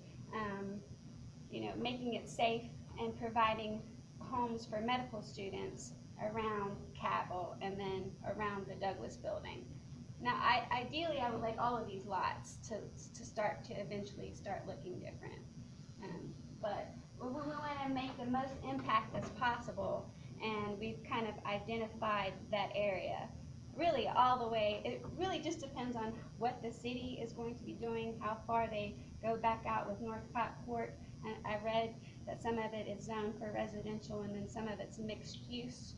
making it safe and providing homes for medical students around Cabell and then around the Douglas building. Now, ideally, I would like all of these lots to start to eventually start looking different. But we want to make the most impact as possible, and we've kind of identified that area. Really, all the way, it really just depends on what the city is going to be doing, how far they go back out with Northcott Court. And I read that some of it is zoned for residential, and then some of it's mixed use,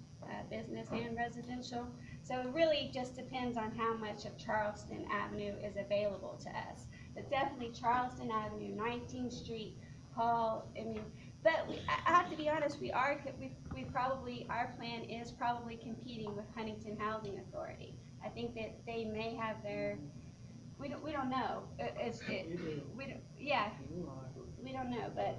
business and residential. So it really just depends on how much of Charleston Avenue is available to us. But definitely Charleston Avenue, 19th Street, Hall, but I have to be honest, we probably, our plan is probably competing with Huntington Housing Authority. I think that they may have their, we don't know. We don't know, but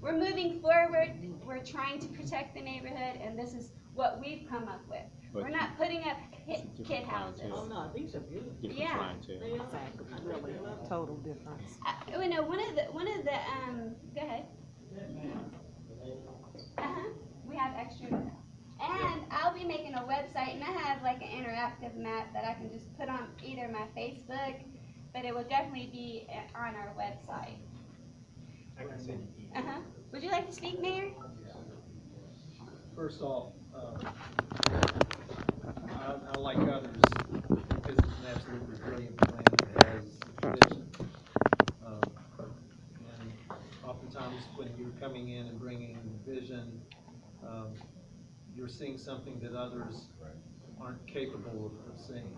we're moving forward. We're trying to protect the neighborhood, and this is what we've come up with. But we're not putting up kid houses. Oh, no, these are beautiful. Different Yeah. clientele. Exactly, really, total difference. One of the go ahead. We have extra, and I'll be making a website, and I have like an interactive map that I can just put on either my Facebook, but it will definitely be on our website. I can send you an email. Would you like to speak, Mayor? First off, I like others, this is an absolutely brilliant plan that has vision. And oftentimes when you're coming in and bringing vision, you're seeing something that others aren't capable of seeing.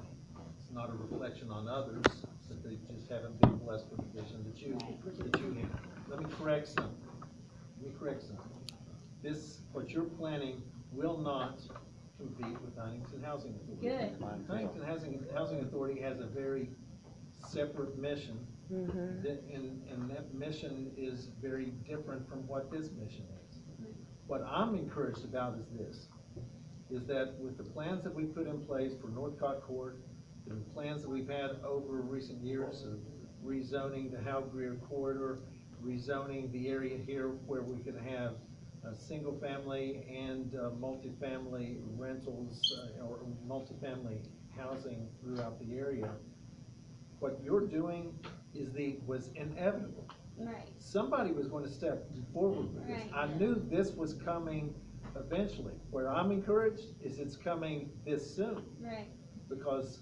It's not a reflection on others, that they just haven't been blessed with the vision that you have. Let me correct something. What you're planning will not compete with Huntington Housing Authority. Good. Huntington Housing Authority has a very separate mission, and that mission is very different from what this mission is. What I'm encouraged about is this, is that with the plans that we put in place for Northcott Court, the plans that we've had over recent years of rezoning the Hal Greer corridor, rezoning the area here where we could have single family and multifamily rentals or multifamily housing throughout the area. What you're doing was inevitable. Right. Somebody was going to step forward with this. I knew this was coming eventually. Where I'm encouraged is it's coming this soon. Right. Because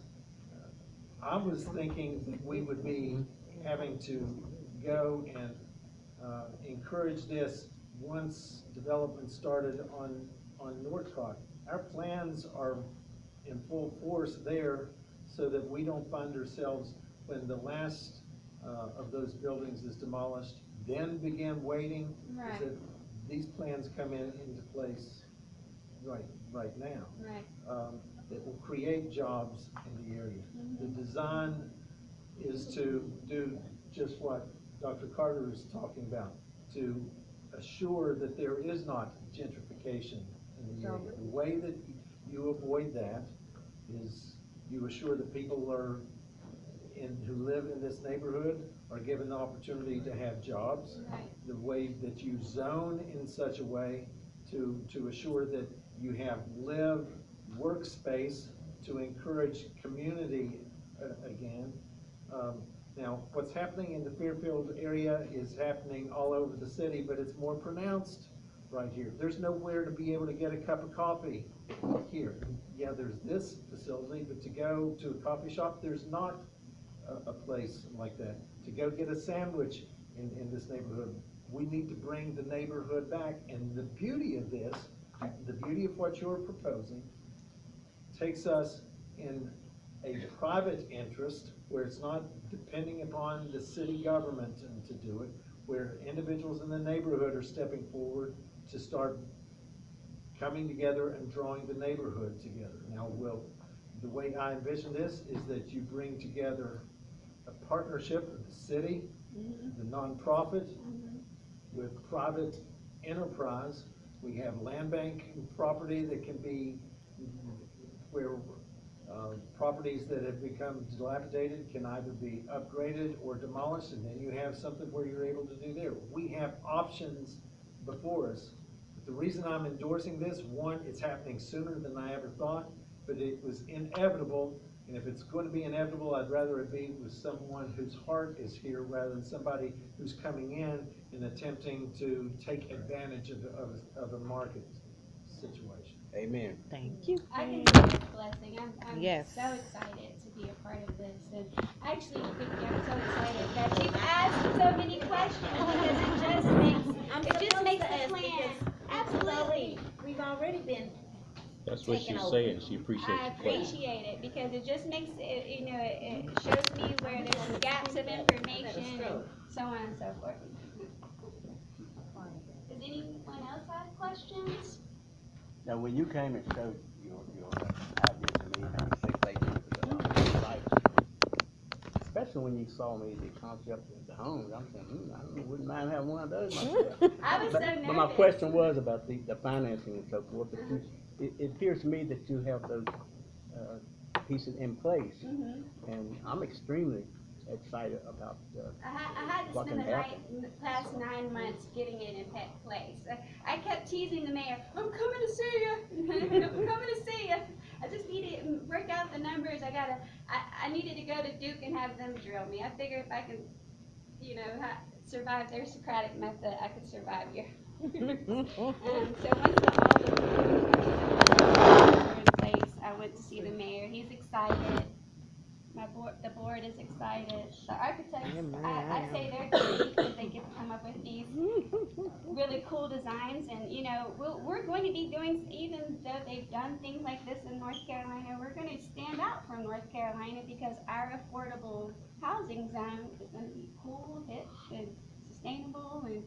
I was thinking that we would be having to go and encourage this once development started on Northcott. Our plans are in full force there so that we don't find ourselves when the last of those buildings is demolished, then begin waiting. Right. Is that these plans come into place right now. Right. That will create jobs in the area. The design is to do just what Dr. Carter is talking about, to assure that there is not gentrification in the area. The way that you avoid that is you assure that people who live in this neighborhood are given the opportunity to have jobs. Right. The way that you zone in such a way to assure that you have live workspace to encourage community again. Now, what's happening in the Fairfield area is happening all over the city, but it's more pronounced right here. There's nowhere to be able to get a cup of coffee here. Yeah, there's this facility, but to go to a coffee shop, there's not a place like that. To go get a sandwich in this neighborhood, we need to bring the neighborhood back. And the beauty of this, the beauty of what you're proposing, takes us in a private interest where it's not depending upon the city government to do it, where individuals in the neighborhood are stepping forward to start coming together and drawing the neighborhood together. Now, the way I envision this is that you bring together a partnership of the city, the nonprofit, with private enterprise. We have land bank property that can be where properties that have become dilapidated can either be upgraded or demolished, and then you have something where you're able to do there. We have options before us. But the reason I'm endorsing this, one, it's happening sooner than I ever thought, but it was inevitable. And if it's going to be inevitable, I'd rather it be with someone whose heart is here rather than somebody who's coming in and attempting to take advantage of a market situation. Amen. Thank you. I think it's a blessing. I'm Yes. so excited to be a part of this. And actually, Vicki, I'm so excited that you've asked so many questions because it just makes the plan. Absolutely. We've already been, That's what she's saying, she appreciates I the question. appreciate it because it just makes it, it shows me where there's gaps of information and so on and so forth. Does anyone else have questions? Now, when you came and showed your idea to me, and you said they was excited. Especially when you saw me, the concept of the homes, I'm saying, I wouldn't mind having one of those myself. I was so But my nervous. question was about the financing and so forth, but it appears to me that you have those pieces in place, and I'm extremely excited about I had to what spend can the happen. past 9 months getting it in place. I kept teasing the mayor, I'm coming to see you. I'm coming to see you. I just need to work out the numbers. I needed to go to Duke and have them drill me. I figured if I can, survive their Socratic method, I could survive here. So once all the were in place, I went to see the mayor. He's excited. The board is excited. The architects, I say they're excited because they get to come up with these really cool designs. And, we're going to be doing, even though they've done things like this in North Carolina, we're going to stand out from North Carolina because our affordable housing zone is going to be cool, hip, and sustainable. And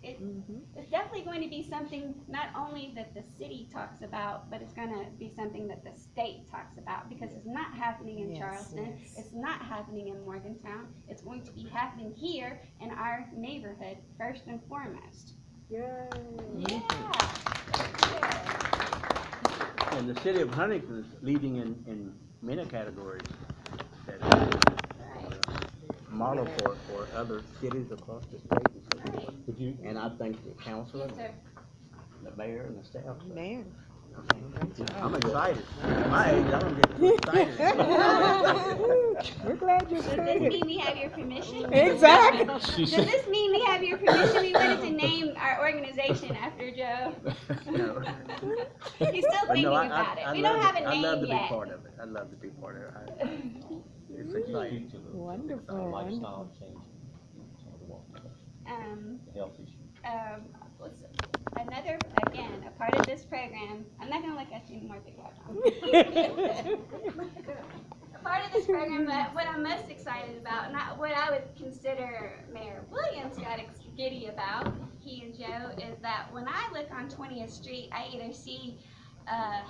it's definitely going to be something not only that the city talks about, but it's going to be something that the state talks about because it's not happening in Charleston. It's not happening in Morgantown. It's going to be happening here in our neighborhood first and foremost. yeah. Yeah. And the city of Huntington is leading in many categories that model for other cities across the state and so forth. And I think the council, Yes, sir. the mayor and the staff. Man. I'm excited. At my age, I don't get too excited. We're glad you're Does this saying. mean we have your permission? Exactly. Does this mean we have your permission? We wanted to name our organization after Joe. No. He's still But thinking no, about it. We don't have a I love name to be yet. part of it. I love to be part of it. It's exciting. Wonderful. Lifestyle change. The health issue. Another, again, a part of this program, I'm not gonna look at you anymore, Big Rock. A part of this program, but what I'm most excited about, not what I would consider Mayor Williams got giddy about, he and Joe, is that when I look on 20th Street, I either see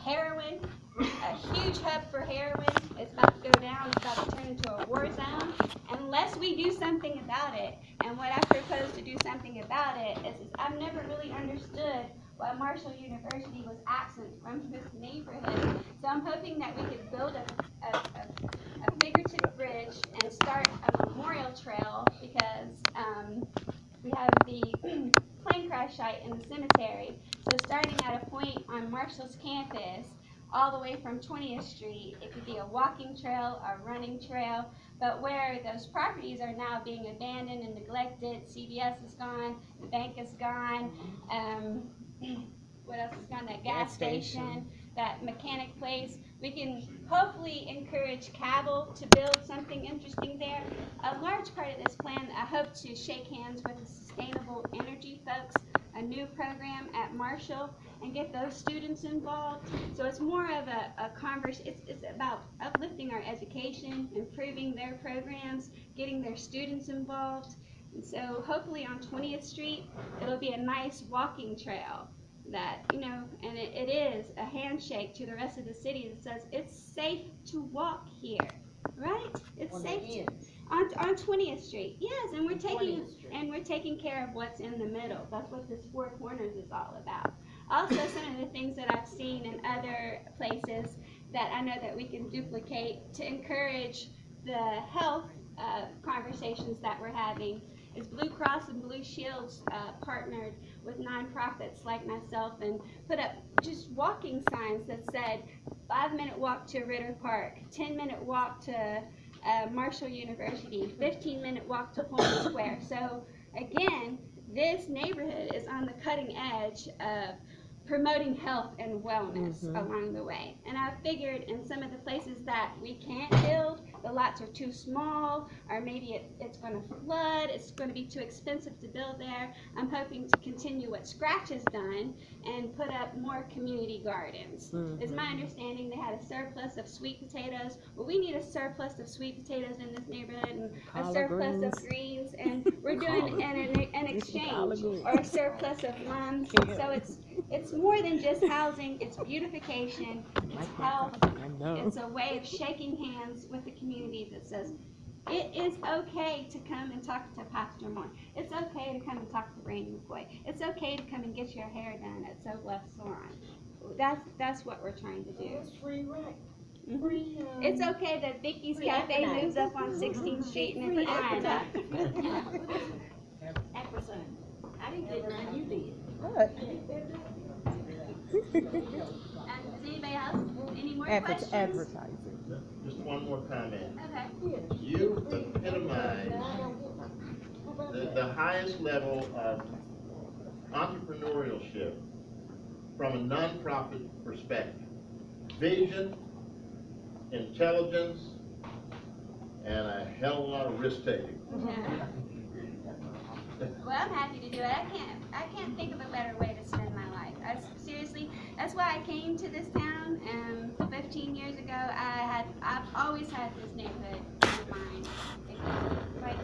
heroin, a huge hub for heroin. It's about to go down. It's about to turn into a war zone. Unless we do something about it, and what I propose to do something about it is I've never really understood why Marshall University was absent from this neighborhood. So I'm hoping that we could build a figurative bridge and start a memorial trail because we have the plane crash site in the cemetery. So starting at a point on Marshall's campus, all the way from 20th Street, it could be a walking trail, a running trail, but where those properties are now being abandoned and neglected, CVS is gone, the bank is gone, what else is gone, that gas station. that Mechanic Place. We can hopefully encourage Cabell to build something interesting there. A large part of this plan, I hope to shake hands with the Sustainable Energy folks, a new program at Marshall, and get those students involved. So it's more of a it's about uplifting our education, improving their programs, getting their students involved. And so hopefully on 20th Street, it'll be a nice walking trail that, you know, and it is a handshake to the rest of the city that says it's safe to walk here, right? It's On safe the to, end. on 20th Street, yes, and we're On taking 20th Street. and we're taking care of what's in the middle. That's what this Four Corners is all about. Also, some of the things that I've seen in other places that I know that we can duplicate to encourage the health conversations that we're having is Blue Cross and Blue Shields partnered with nonprofits like myself and put up just walking signs that said 5-minute walk to Ritter Park, 10-minute walk to Marshall University, 15-minute walk to Holmes Square. So again, this neighborhood is on the cutting edge of promoting health and wellness along the way. And I figured in some of the places that we can't build, the lots are too small, or maybe it's going to flood, it's going to be too expensive to build there. I'm hoping to continue what Scratch has done and put up more community gardens. It's my understanding they had a surplus of sweet potatoes. Well, we need a surplus of sweet potatoes in this neighborhood and a surplus of greens, and we're doing an exchange or a surplus of mums. So it's more than just housing, it's beautification, it's health, it's a way of shaking hands with the community that says, it is okay to come and talk to Pastor Moore. It's okay to come and talk to Brandee McCoy. It's okay to come and get your hair done at So Blessed Soren. That's what we're trying to do. It's free rent. It's okay that Vicky's Cafe moves up on 16th Street and it's fine. I didn't get none, you did. What? And does anybody else? Any more questions? Advertising. Just one more comment. Okay. You epitomize the highest level of entrepreneurship from a nonprofit perspective. Vision, intelligence, and a hell of a lot of risk taking. Yeah. Well, I'm happy to do it. I can't think of a better way to spend my life. Seriously, that's why I came to this town. 15 years ago, I've always had this neighborhood in mind. Like,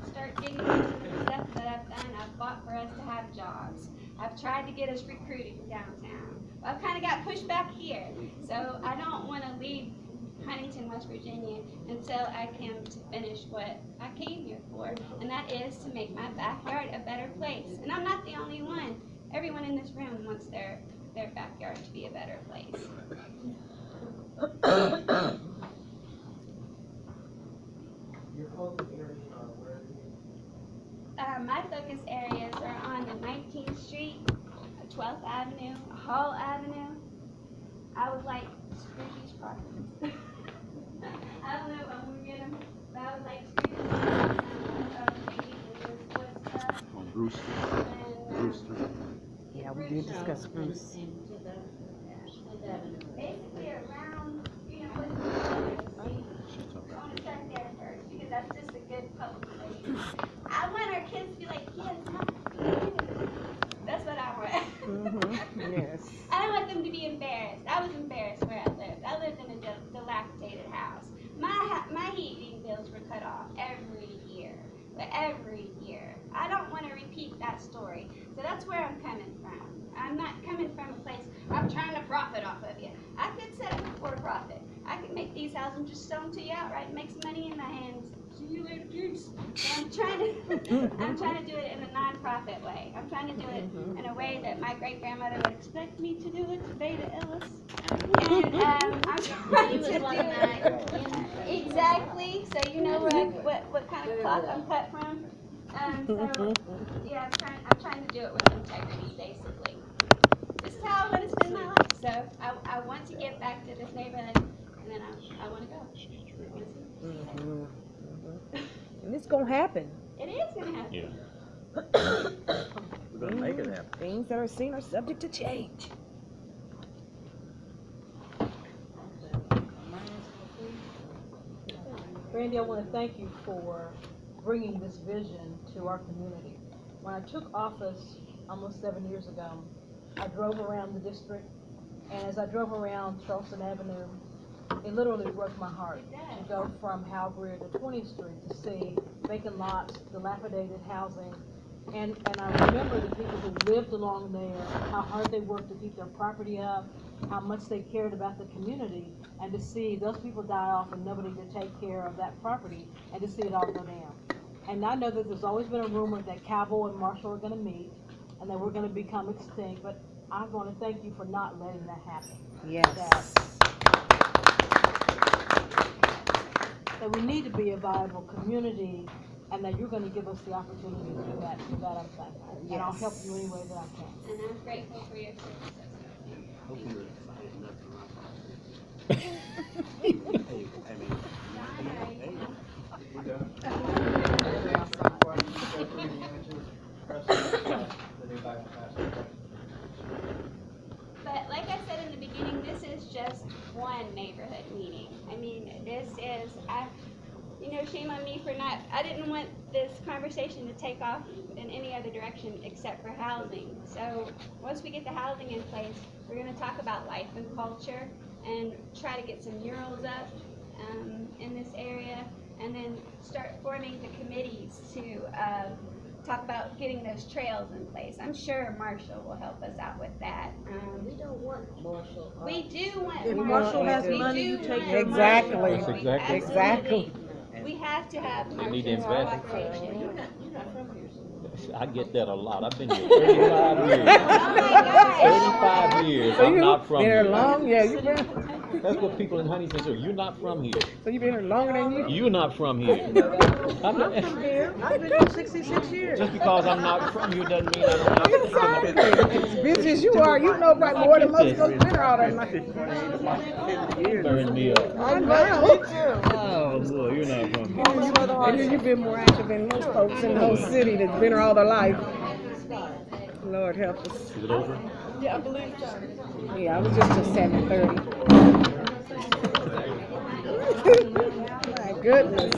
start getting into the stuff that I've done. I've fought for us to have jobs. I've tried to get us recruited downtown. Well, I've kind of got pushed back here, so I don't want to leave Huntington, West Virginia, until I come to finish what I came here for, and that is to make my backyard a better place. And I'm not the only one. Everyone in this room wants their backyard to be a better place. Your focus areas are where? My focus areas are on the 19th Street, 12th Avenue, Hall Avenue. I would like Scrooge's properties. I don't know if I'm gonna get them, but I would like Scrooge's On Bruce Street. Yeah, we did discuss Bruce. basically around, you know, what's the I want to start there first, because that's just a good public place. I want our kids to be like, yes, that's what I want. Yes. I don't want them to be embarrassed. I was embarrassed where I lived. I lived in a dilapidated house. My heating bills were cut off every year. Every year. I don't want to repeat that story. So that's where I'm coming from. I'm not coming from a place where I'm trying to profit off of you. I could set up for profit. I could make these houses and just sell them to you outright and make some money in my hands. See you later, kids. I'm trying to do it in a non-profit way. I'm trying to do it in a way that my great-grandmother would expect me to do it, Beta Ellis. And I'm trying to do it exactly, so you know what kind of cloth I'm cut from. So yeah, I'm trying to do it with integrity, basically. This is how I want to spend my life. So I want to get back to this neighborhood, and then I want to go. And it's gonna happen. It is gonna happen. Yeah. We're gonna make it happen. Things that are seen are subject to change. Brandee, I want to thank you for bringing this vision to our community. When I took office almost 7 years ago, I drove around the district, and as I drove around Charleston Avenue, it literally broke my heart to go from Halbrid to 20th Street to see vacant lots, dilapidated housing, and I remember the people who lived along there, how hard they worked to keep their property up, how much they cared about the community, and to see those people die off and nobody to take care of that property, and to see it all go down. And I know that there's always been a rumor that Cowboy and Marshall are gonna meet, and that we're gonna become extinct, but I want to thank you for not letting that happen. Yes. That we need to be a viable community, and that you're gonna give us the opportunity to do that. For that, I'm thankful. And I'll help you any way that I can. And I'm grateful for your services. But like I said in the beginning, this is just one neighborhood meeting. I mean, this is, shame on me for not, I didn't want this conversation to take off in any other direction except for housing. So once we get the housing in place, we're gonna talk about life and culture and try to get some murals up in this area, and then start forming the committees to talk about getting those trails in place. I'm sure Marshall will help us out with that. We don't want Marshall. We do want If Marshall. Marshall has We money, do you take want your Exactly. Marshall. That's We exactly- absolutely- We have to have They need to Marshall's invest. cooperation. You're not from here. I get that a lot. I've been here 35 years. Oh my gosh. 35 years. I'm not from Been here here. long, yeah, you've been, That's what people in Huntington say. You're not from here. so you've been here longer than you? You're not from here. I'm not, Here, I've been here 66 years. just because I'm not from here doesn't mean I don't have to. Exactly. As busy as you are, you know right more than most of us been here all that night. Burn me up. I know. Oh, boy, you're not from here. And you've been more active than most folks in the whole city that's been here all their life. Lord help us. Is it over? Yeah, I was just till 7:30. My goodness.